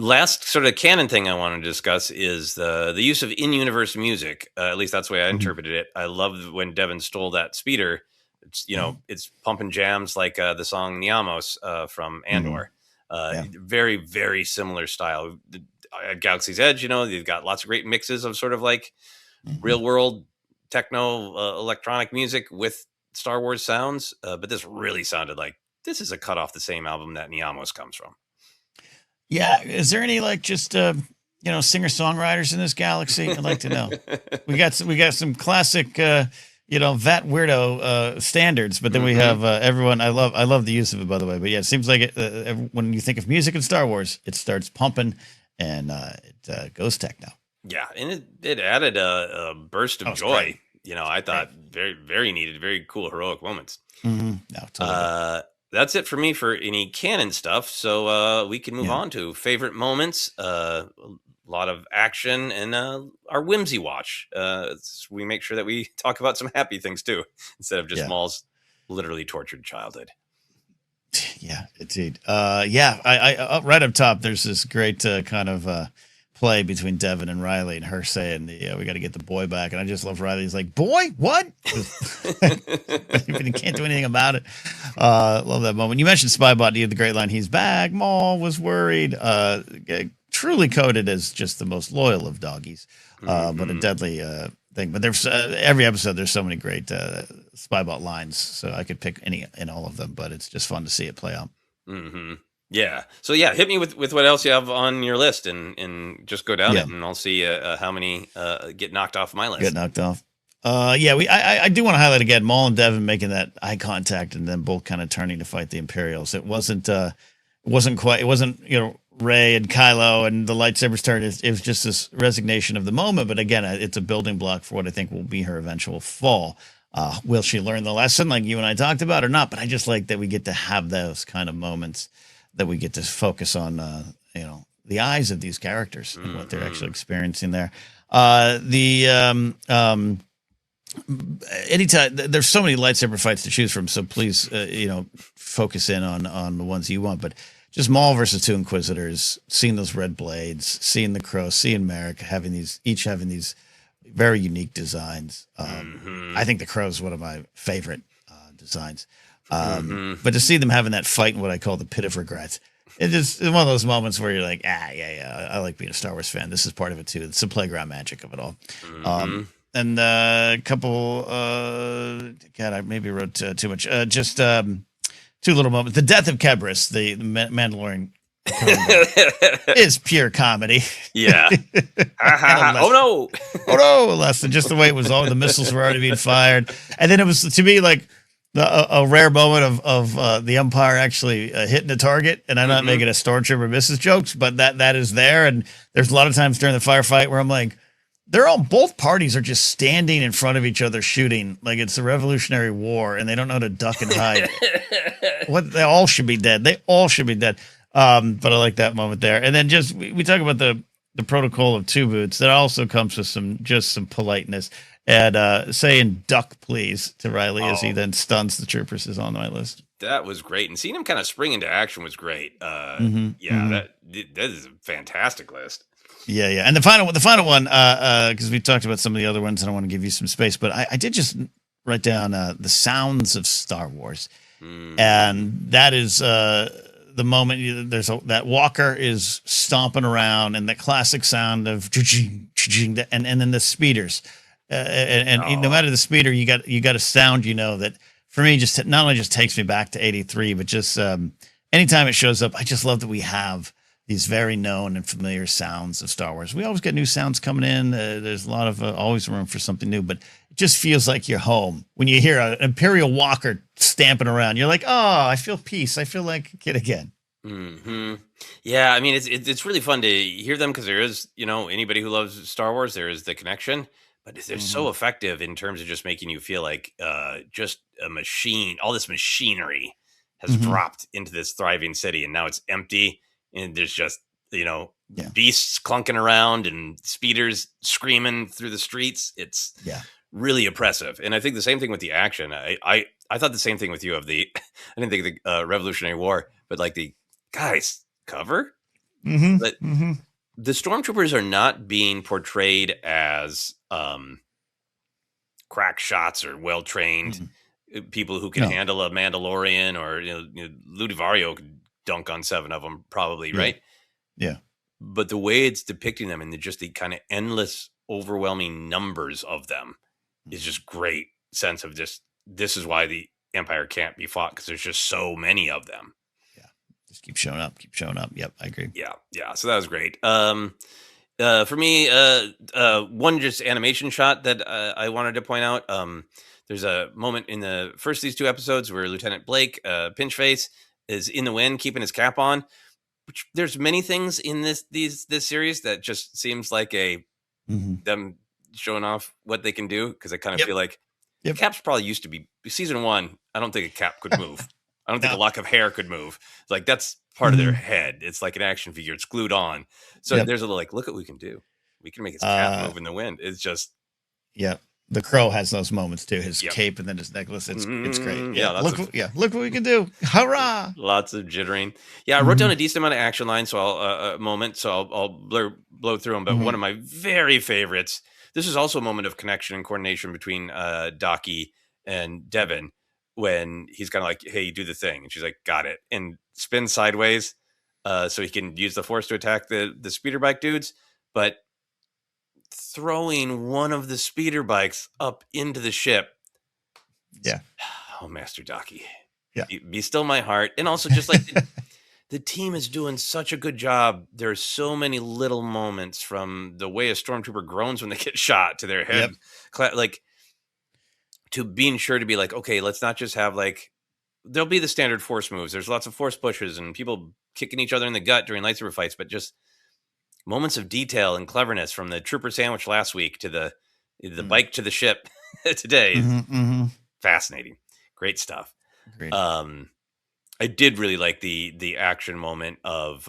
Last sort of canon thing I want to discuss is the use of in-universe music. At least that's the way I interpreted it. I loved when Devin stole that speeder. It's it's pumping jams like the song Niamos from Andor. Very, very similar style. At Galaxy's Edge, they've got lots of great mixes of sort of like real world techno electronic music with Star Wars sounds. But this really sounded like this is a cut off the same album that Niamos comes from. Yeah. Is there any just singer-songwriters in this galaxy? I'd like to know. We got some classic that weirdo standards, but then we have everyone. I love the use of it, by the way. But yeah, it seems like when you think of music in Star Wars, it starts pumping and it goes techno. Yeah, and it added a burst of joy. Great. I thought very, very needed, very cool, heroic moments. No, totally. That's it for me for any canon stuff. So we can move on to favorite moments. A lot of action and our whimsy watch. We make sure that we talk about some happy things too, instead of just Maul's literally tortured childhood. Yeah, indeed. I right up top, there's this great kind of play between Devin and Riley, and her saying, we got to get the boy back. And I just love Riley's like, boy, what? But he can't do anything about it. Love that moment. You mentioned Spybot. You had the great line, he's back. Maul was worried. Truly coded as just the most loyal of doggies, but a deadly thing. But there's every episode, there's so many great Spybot lines. So I could pick any and all of them, but it's just fun to see it play out. Yeah. So hit me with what else you have on your list, and just go down it, and I'll see how many get knocked off my list. Get knocked off. I do want to highlight again Maul and Devin making that eye contact, and then both kind of turning to fight the Imperials. It wasn't Rey and Kylo and the lightsabers turn. It was just this resignation of the moment. But again, it's a building block for what I think will be her eventual fall. Will she learn the lesson like you and I talked about or not? But I just like that we get to have those kind of moments, that we get to focus on, the eyes of these characters and what they're actually experiencing there. Anytime there's so many lightsaber fights to choose from, so please, focus in on the ones you want. But just Maul versus two Inquisitors, seeing those red blades, seeing the crow, seeing Merrick having these very unique designs. I think the crow is one of my favorite designs. But to see them having that fight in what I call the pit of regrets, it's one of those moments where you're like, I like being a Star Wars fan. This is part of it too. It's the playground magic of it all. And a couple, God, I maybe wrote too much. Just two little moments. The death of Kebris, the Mandalorian, is pure comedy. Yeah. Oh no, less than just the way it was. All the missiles were already being fired, and then it was to me like a rare moment of the Empire actually hitting a target. And I'm not making a stormtrooper misses jokes, but that is there. And there's a lot of times during the firefight where I'm like, both parties are just standing in front of each other shooting like it's the Revolutionary War, and they don't know how to duck and hide. They all should be dead. They all should be dead. But I like that moment there. And then just we talk about the protocol of two boots. That also comes with some politeness and saying "duck, please" to Riley as he then stuns the troopers is on my list. That was great, and seeing him kind of spring into action was great. That is a fantastic list. Yeah. And the final one, because we talked about some of the other ones, and I want to give you some space, but I did just write down the sounds of Star Wars, and that is the moment that Walker is stomping around, and that classic sound of and then the speeders, and no matter the speeder, you got a sound, that for me just not only just takes me back to '83, but just anytime it shows up, I just love that we have these very known and familiar sounds of Star Wars. We always get new sounds coming in. There's a lot of always room for something new, but it just feels like you're home. When you hear an Imperial Walker stamping around, you're like, oh, I feel peace. I feel like a kid again. Mm-hmm. Yeah, I mean, it's really fun to hear them because there is, anybody who loves Star Wars, there is the connection, but they're so effective in terms of just making you feel like just a machine. All this machinery has dropped into this thriving city, and now it's empty. And there's just, beasts clunking around and speeders screaming through the streets. It's really oppressive. And I think the same thing with the action. I thought the same thing with you of I didn't think of the Revolutionary War, but like the guys cover. But the stormtroopers are not being portrayed as crack shots or well-trained people who can handle a Mandalorian or, Lou DiVario could dunk on 7 of them probably, right? Yeah. But the way it's depicting them and the kind of endless, overwhelming numbers of them is just great sense of this is why the Empire can't be fought, because there's just so many of them. Yeah. Just keep showing up. Yep, I agree. Yeah. So that was great. For me, one just animation shot that I wanted to point out. There's a moment in the first of these 2 episodes where Lieutenant Blake, Pinchface, is in the wind, keeping his cap on. Which there's many things in this series that just seems like them showing off what they can do, because I kind of feel like caps probably used to be season 1. I don't think a cap could move. I don't think a lock of hair could move. Like that's part of their head. It's like an action figure. It's glued on. So there's a little like, look what we can do. We can make his cap move in the wind. It's just The Crow has those moments too. His cape and then his necklace. It's great. Look what we can do. Hurrah! Lots of jittering. Yeah, I wrote down a decent amount of action lines. So I'll blow through them. But one of my very favorites. This is also a moment of connection and coordination between Docky and Devin, when he's kind of like, "Hey, do the thing," and she's like, "Got it," and spins sideways so he can use the Force to attack the speeder bike dudes, but throwing one of the speeder bikes up into the ship. Yeah. Oh, Master Docky. Yeah. Be still my heart. And also just like the team is doing such a good job. There's so many little moments, from the way a stormtrooper groans when they get shot to their head, like to being sure to be like, okay, let's not just have like, there'll be the standard Force moves. There's lots of Force pushes and people kicking each other in the gut during lightsaber fights, but just moments of detail and cleverness, from the trooper sandwich last week to the bike to the ship today. Fascinating. Great stuff. Great. I did really like the action moment of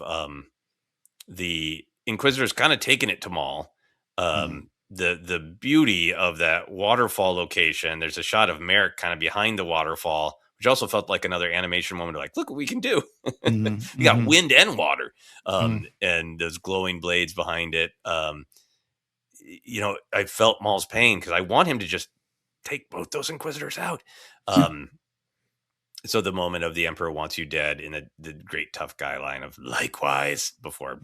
the Inquisitors kind of taking it to Maul. The beauty of that waterfall location. There's a shot of Merrick kind of behind the waterfall, which also felt like another animation moment of like, look what we can do. You got wind and water, and those glowing blades behind it. I felt Maul's pain because I want him to just take both those Inquisitors out. So the moment of the Emperor wants you dead in the great tough guy line of likewise before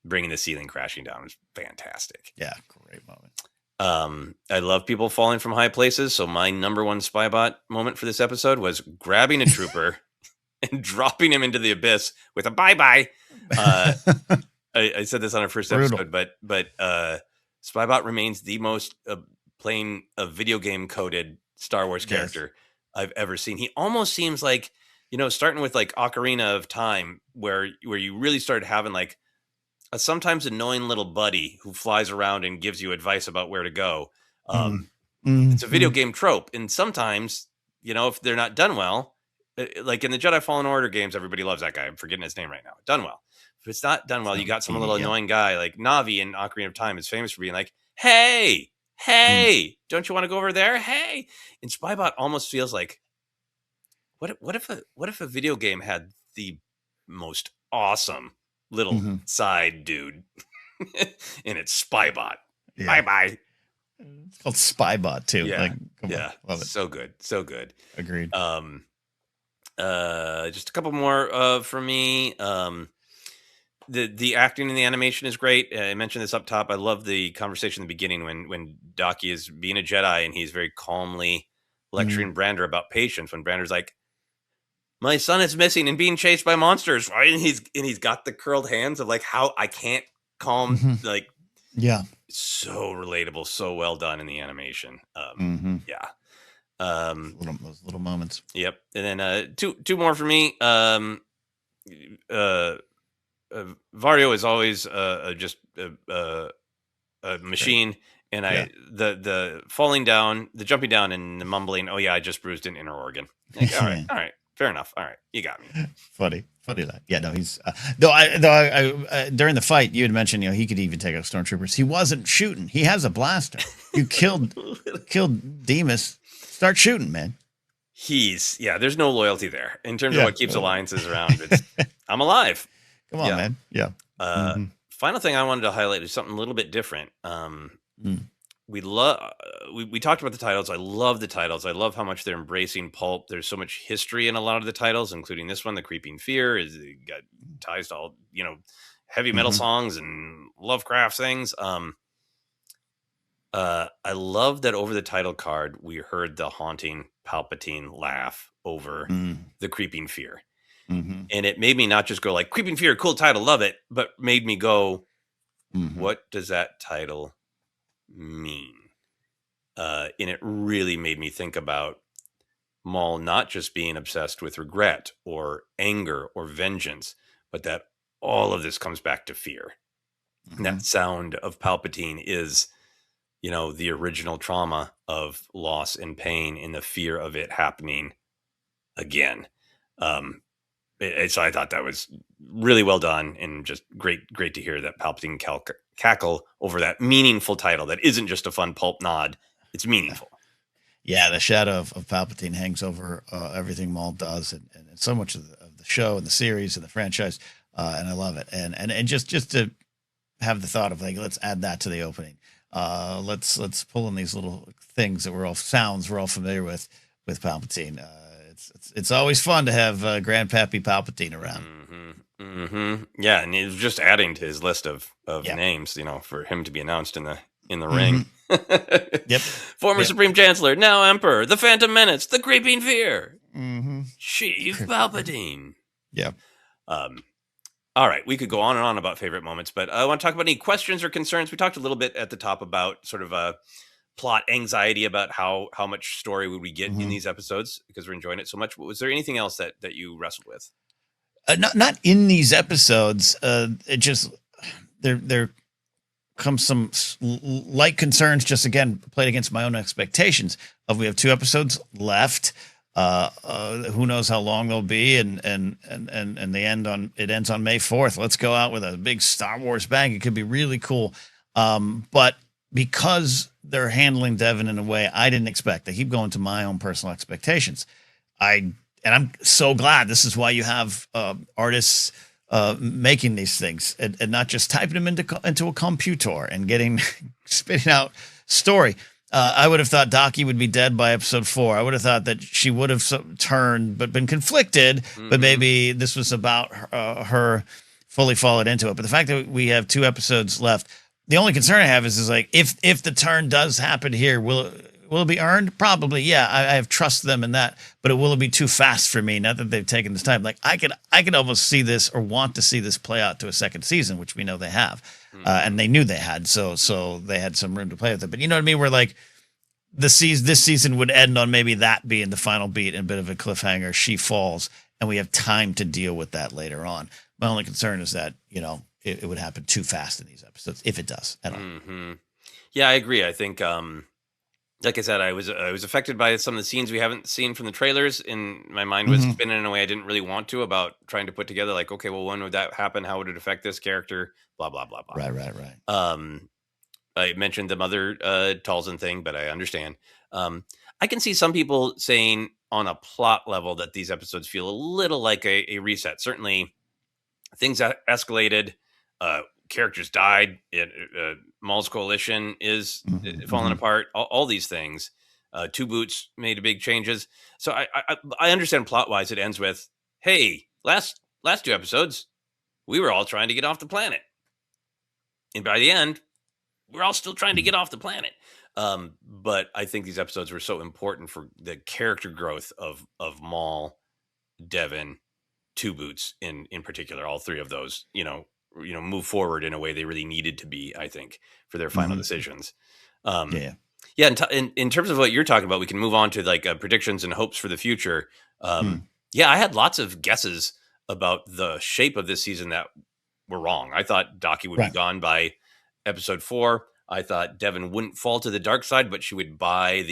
bringing the ceiling crashing down was fantastic. Yeah, great moment. I love people falling from high places. So my number one Spybot moment for this episode was grabbing a trooper and dropping him into the abyss with a bye-bye. I said this on our first episode, but Spybot remains the most playing a video game coded Star Wars character I've ever seen. He almost seems like, starting with like Ocarina of Time, where you really started having like a sometimes annoying little buddy who flies around and gives you advice about where to go. Mm. It's a video Mhm. game trope, and sometimes, if they're not done well, like in the Jedi Fallen Order games, everybody loves that guy. I'm forgetting his name right now. Done well. If it's not done well, you got some little Yeah. annoying guy like Navi in Ocarina of Time is famous for being like, "Hey, Mm. hey, don't you want to go over there? Hey." And Spybot almost feels like, what if a video game had the most awesome little Mhm. side dude, and it's Spybot. Yeah. Bye bye. It's called Spybot too. Yeah, Like, come yeah, on, love it. so good, so good. Agreed. Just a couple more for me. The acting and the animation is great. I mentioned this up top. I love the conversation in the beginning when Docky is being a Jedi and he's very calmly Mhm. lecturing Brander about patience. When Brander's like, "My son is missing and being chased by monsters," right? And he's got the curled hands of like how I can't calm. Mhm. Like, Yeah. so relatable, so well done in the animation. Mhm. Yeah. Those little moments. Yep. And then two more for me. Uh, Vario is always just a machine, and Yeah. the falling down, the jumping down, and the mumbling. "Oh yeah, I just bruised an inner organ." Like, all right, fair enough. All right, you got me. Funny that. Yeah, no, he's though I during the fight you had mentioned he could even take out stormtroopers. He wasn't shooting. He has a blaster. You killed Demas. Start shooting, man. There's no loyalty there in terms of Yeah. what keeps alliances around. I'm alive. Come on, Yeah. man. Yeah. Mhm. Final thing I wanted to highlight is something a little bit different. Mm. We talked about the titles. I love the titles. I love how much they're embracing pulp. There's so much history in a lot of the titles, including this one. The Creeping Fear is got ties to all heavy metal Mhm. songs and Lovecraft things. I love that over the title card we heard the haunting Palpatine laugh over Mm. the Creeping Fear, Mhm. and it made me not just go like Creeping Fear, cool title, love it, but made me go, Mhm. what does that title mean? And it really made me think about Maul not just being obsessed with regret or anger or vengeance, but that all of this comes back to fear. And that Mhm. sound of Palpatine is, the original trauma of loss and pain and the fear of it happening again. So I thought that was really well done and just great to hear that Palpatine cackle over that meaningful title that isn't just a fun pulp nod. It's meaningful. Yeah, the shadow of Palpatine hangs over everything Maul does, and so much of the show and the series and the franchise, and I love it. And just to have the thought of like, let's add that to the opening. Let's pull in these little things that we're all familiar with Palpatine. It's always fun to have Grandpappy Palpatine around. Yeah, and it was just adding to his list of Yeah. names, for him to be announced in the Mhm. ring. Yep. Former Yep. Supreme Chancellor, now Emperor, the Phantom Menace, the Creeping Fear, Mm-hmm. Chief Palpatine. Yeah. All right, we could go on and on about favorite moments, but I want to talk about any questions or concerns. We talked a little bit at the top about sort of a plot anxiety about how much story would we get in Mhm. these episodes because we're enjoying it so much. Was there anything else that you wrestled with? Not in these episodes. It just there comes some light concerns. Just again played against my own expectations. Of we have 2 episodes left. Who knows how long they'll be, and they ends on May 4th. Let's go out with a big Star Wars bang. It could be really cool. But because they're handling Devin in a way I didn't expect, they keep going to my own personal expectations. I'm so glad this is why you have artists making these things and not just typing them into a computer and getting spitting out story. I would have thought Docky would be dead by episode 4. I would have thought that she would have turned but been conflicted, but maybe this was about her fully followed into it. But the fact that we have 2 episodes left, the only concern I have is like if the turn does happen here, will it be earned? Probably, yeah. I have trust them in that, but will it be too fast for me? Not that they've taken this time. Like I could almost see this or want to see this play out to a second season, which we know they have, and they knew they had. So they had some room to play with it. But you know what I mean? Where like this season would end on maybe that being the final beat and a bit of a cliffhanger. She falls, and we have time to deal with that later on. My only concern is that it would happen too fast in these episodes, if it does at all. Mm-hmm. Yeah, I agree. I think, like I said, I was affected by some of the scenes we haven't seen from the trailers, and my mind was spinning in a way I didn't really want to, about trying to put together like, okay, well, when would that happen? How would it affect this character? Blah blah blah blah. Right. I mentioned the mother Talzin thing, but I understand. I can see some people saying on a plot level that these episodes feel a little like a reset. Certainly, things escalated. Characters died. Maul's coalition is falling apart. All these things. Two Boots made big changes. So I understand plot wise. It ends with, "Hey, last 2 episodes, we were all trying to get off the planet, and by the end, we're all still trying to get off the planet." But I think these episodes were so important for the character growth of Maul, Devin, Two Boots in particular. All 3 of those, move forward in a way they really needed to be, I think, for their final decisions. Yeah. In terms of what you're talking about, we can move on to like predictions and hopes for the future. Yeah, I had lots of guesses about the shape of this season that were wrong. I thought Daki would be gone by episode 4. I thought Devin wouldn't fall to the dark side, but she would buy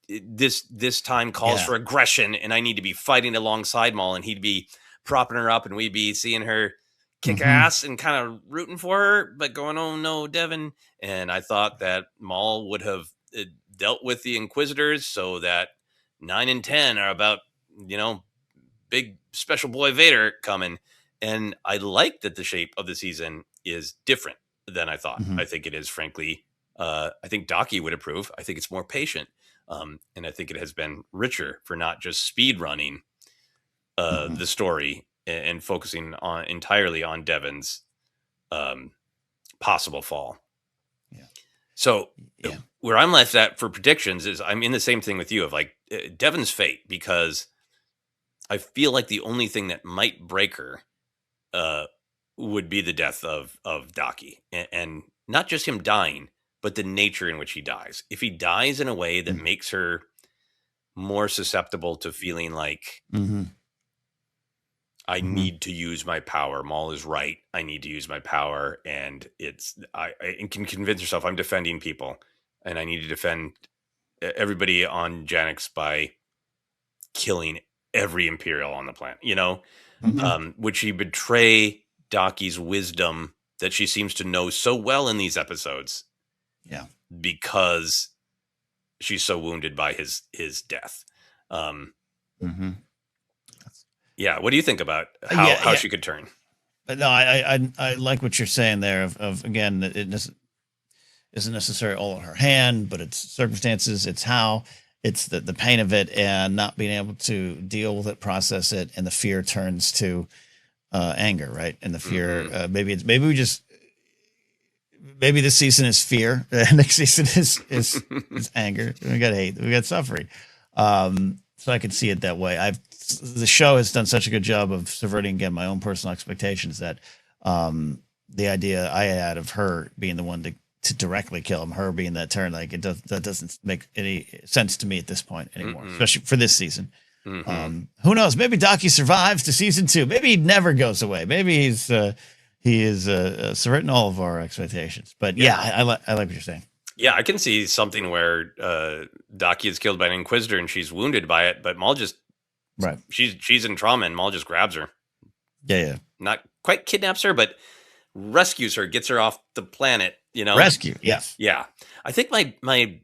this time calls for aggression, and I need to be fighting alongside Maul, and he'd be propping her up, and we'd be seeing her kick ass and kind of rooting for her, but going, "Oh no, Devin." And I thought that Maul would have dealt with the Inquisitors, so that 9 and 10 are about, big special boy Vader coming. And I like that the shape of the season is different than I thought. I think it is, frankly, I think Daki would approve. I think it's more patient. And I think it has been richer for not just speed running the story and focusing entirely on Devin's possible fall. So where I'm left at for predictions is I'm in the same thing with you of like Devin's fate, because I feel like the only thing that might break her would be the death of Daki, and not just him dying, but the nature in which he dies. If he dies in a way that makes her more susceptible to feeling like, I need to use my power. Maul is right. I need to use my power. And I can convince herself I'm defending people, and I need to defend everybody on Janix by killing every Imperial on the planet, would she betray Daki's wisdom that she seems to know so well in these episodes? Yeah. Because she's so wounded by his death. Yeah. What do you think about how she could turn? No, I like what you're saying there of again, it isn't necessarily all in her hand, but it's circumstances, it's how, it's the pain of it, and not being able to deal with it, process it, and the fear turns to anger, right? And the fear, maybe this season is fear, next season is anger. We got hate, we got suffering. So I can see it that way. The show has done such a good job of subverting, again, my own personal expectations, that the idea I had of her being the one to directly kill him, her being that turn, like that doesn't make any sense to me at this point anymore, especially for this season. Who knows? Maybe Daki survives to season 2. Maybe he never goes away. Maybe he is subverting all of our expectations. But I like what you're saying. Yeah, I can see something where Daki is killed by an Inquisitor and she's wounded by it, but Maul just she's in trauma and Maul just grabs her. Yeah. Not quite kidnaps her, but rescues her, gets her off the planet. Rescue. Yes. Yeah. I think my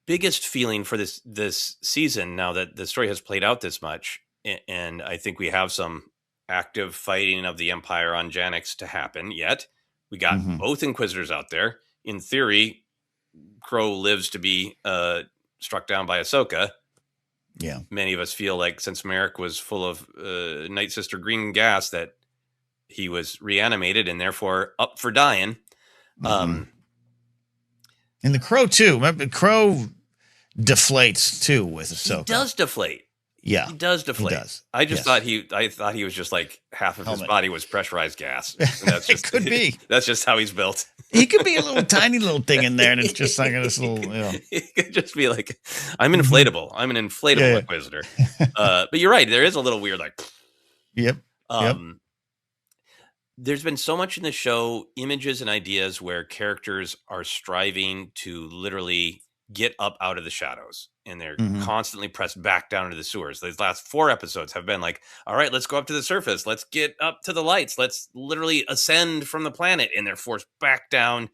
biggest feeling for this season, now that the story has played out this much, and I think we have some active fighting of the Empire on Janix to happen yet. We got both Inquisitors out there. In theory, Crow lives to be struck down by Ahsoka. Yeah. Many of us feel like since Merrick was full of Night Sister green gas that he was reanimated and therefore up for dying. And the Crow too. Remember, Crow deflates too with Ahsoka. He does deflate. Yeah, he does deflate. He does. I just thought he was just like half of his body was pressurized gas. And that's just, it could be. That's just how he's built. He could be a little tiny little thing in there, and it's just like this little. He could just be like, I'm inflatable. I'm an inflatable Inquisitor. But you're right. There is a little weird, like. Yep. there's been so much in the show, images and ideas where characters are striving to literally get up out of the shadows, and they're constantly pressed back down into the sewers. These last 4 episodes have been like, all right, let's go up to the surface. Let's get up to the lights. Let's literally ascend from the planet. And they're forced back down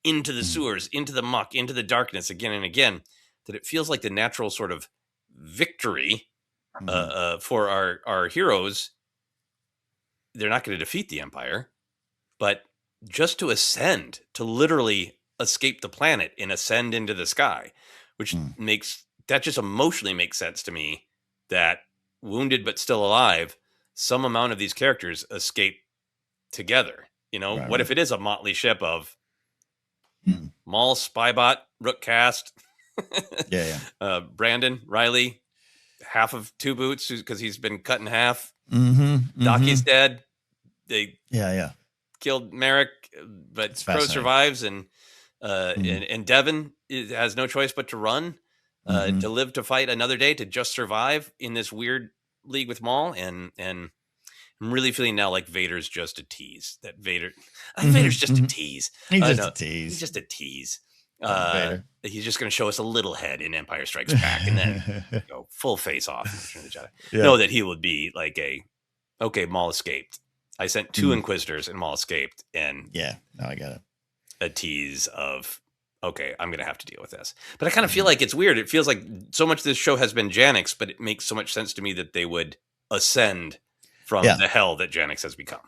into the sewers, into the muck, into the darkness again and again. That it feels like the natural sort of victory for our heroes. They're not going to defeat the Empire, but just to ascend, to literally escape the planet and ascend into the sky, which makes that just emotionally makes sense to me, that wounded but still alive, some amount of these characters escape together. You know, what if it is a motley ship of Maul, Spybot, Rook Cast, Brandon, Riley, half of Two Boots because he's been cut in half. Docky's dead. They killed Merrick, but Crow survives, and Devin has no choice but to run, to live to fight another day, to just survive in this weird league with Maul. And I'm really feeling now like Vader's just a tease. That Vader's just a tease. He's just a tease. He's just a tease. He's just going to show us a little head in Empire Strikes Back, and then go full face off in Return of the Jedi. Know that he would be like okay, Maul escaped. I sent 2 Inquisitors and Maul escaped, and I got it. A tease of, okay, I'm going to have to deal with this. But I kind of feel like it's weird. It feels like so much of this show has been Janix, but it makes so much sense to me that they would ascend from the hell that Janix has become.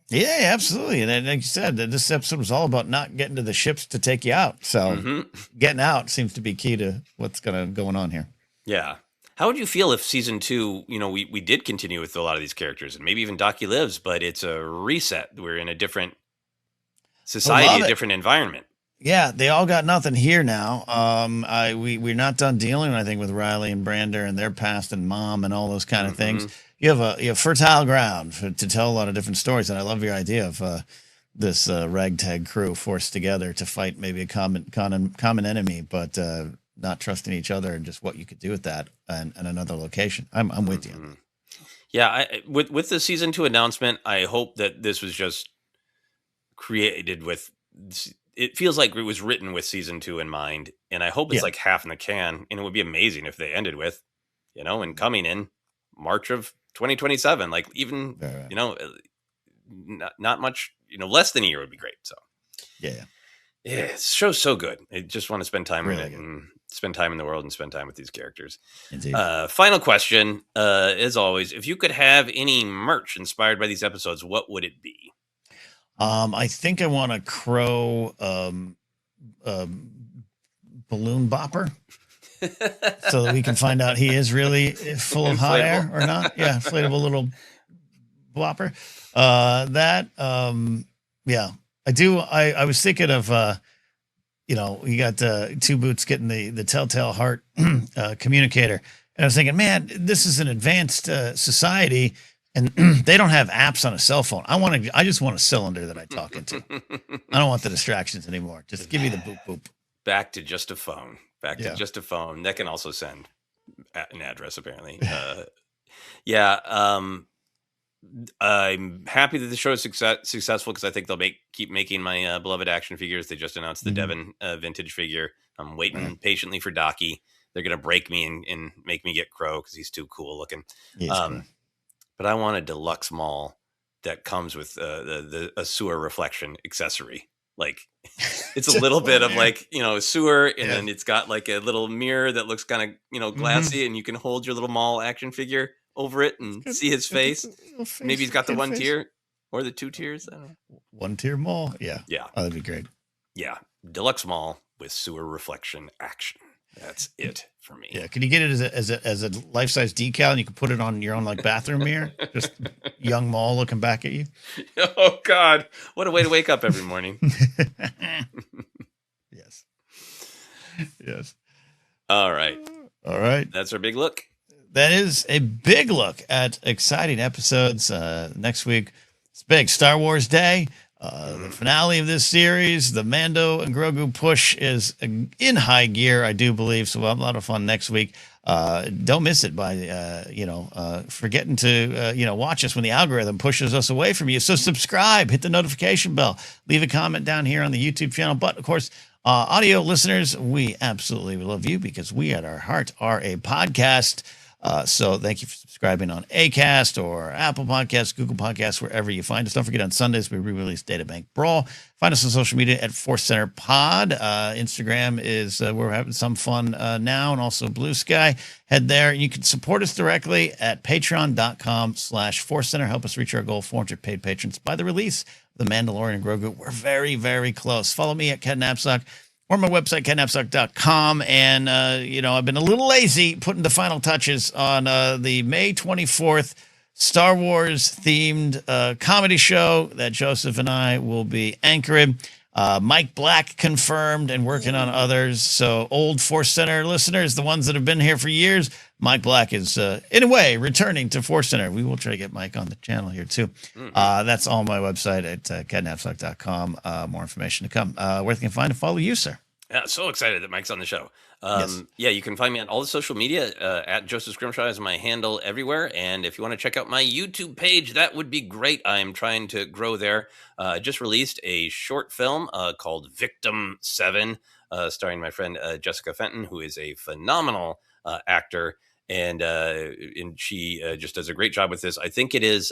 Yeah, absolutely. And like you said, this episode was all about not getting to the ships to take you out. So getting out seems to be key to what's going on here. Yeah. How would you feel if season 2, we did continue with a lot of these characters, and maybe even Docky lives, but it's a reset. We're in a different society, a different environment. Yeah, they all got nothing here now. We're not done dealing, I think, with Riley and Brander and their past and Mom and all those kind of things. You have fertile ground to tell a lot of different stories, and I love your idea of this ragtag crew forced together to fight maybe a common enemy, but not trusting each other, and just what you could do with that and another location. I'm with you. Yeah, with the season 2 announcement, I hope that this was just created with. It feels like it was written with season 2 in mind, and I hope it's like half in the can. And it would be amazing if they ended with, and coming in March of 2027, like even not much, less than a year would be great. So this show's so good. I just want to spend time in it and spend time in the world and spend time with these characters. Indeed. Final question, as always, if you could have any merch inspired by these episodes, what would it be? I think I want a Crow balloon bopper so that we can find out he is really full of hot air or not. Yeah, inflatable little bopper. I do. I was thinking of, you got Two Boots getting the Telltale Heart communicator. And I was thinking, man, this is an advanced society, and they don't have apps on a cell phone. I just want a cylinder that I talk into. I don't want the distractions anymore. Just give me the boop boop. Back to just a phone. Just a phone that can also send an address, apparently. I'm happy that the show is successful, because I think they'll keep making my beloved action figures. They just announced the Devin vintage figure. I'm waiting patiently for Docky. They're gonna break me and make me get Crow because he's too cool looking. Cool. But I want a deluxe Maul that comes with a sewer reflection accessory. Like it's a little bit of like, sewer, and then it's got like a little mirror that looks kind of, glassy, and you can hold your little Maul action figure over it and see his face. Maybe he's got the 1 tier or the 2 tiers. I don't know. 1 tier Maul. Yeah. Oh, that'd be great. Yeah. Deluxe Maul with sewer reflection action. That's it for me. Yeah. Can you get it as a life-size decal, and you can put it on your own like bathroom mirror? Just young Maul looking back at you. Oh God. What a way to wake up every morning. Yes. All right. That's our big look. That is a big look at exciting episodes. Next week, it's big Star Wars Day. The finale of this series, the Mando and Grogu push, is in high gear, I do believe. So we'll have a lot of fun next week. don't miss it by forgetting to watch us when the algorithm pushes us away from you. So subscribe, hit the notification bell, leave a comment down here on the YouTube channel. But of course, audio listeners, we absolutely love you because we at our heart are a podcast. So thank you for subscribing on Acast or Apple Podcasts, Google Podcasts, wherever you find us. Don't forget on Sundays we re-release Databank Brawl. Find us on social media at ForceCenter Pod. Instagram is we're having some fun now, and also Blue Sky. Head there. You can support us directly at patreon.com/ForceCenter. Help us reach our goal of 400 paid patrons by the release of The Mandalorian and Grogu. We're very, very close. Follow me at Ken Napzok, or my website, kennapzok.com. And, I've been a little lazy putting the final touches on the May 24th Star Wars-themed comedy show that Joseph and I will be anchoring. Mike Black confirmed and working on others. So old Force Center listeners, the ones that have been here for years, Mike Black is, in a way, returning to Force Center. We will try to get Mike on the channel here, too. That's on my website at kennapzok.com. More information to come. Where they can find and follow you, sir. Yeah, so excited that Mike's on the show. Yes. Yeah, you can find me on all the social media. At Joseph Scrimshaw is my handle everywhere. And if you want to check out my YouTube page, that would be great. I'm trying to grow there. I just released a short film called Victim 7, starring my friend Jessica Fenton, who is a phenomenal actor. And she just does a great job with this. I think it is,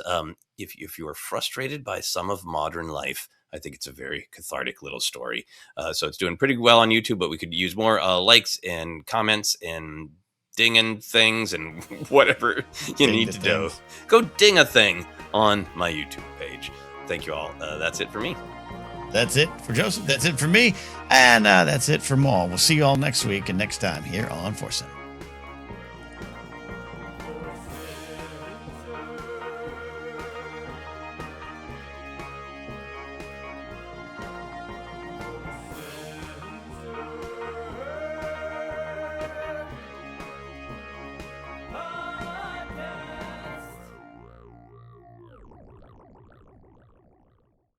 if you are frustrated by some of modern life, I think it's a very cathartic little story. So it's doing pretty well on YouTube, but we could use more likes and comments and dinging things and whatever you need to do. Go ding a thing on my YouTube page. Thank you all. That's it for me. That's it for Joseph. That's it for me. And that's it for Maul. We'll see you all next week and next time here on ForceCenter.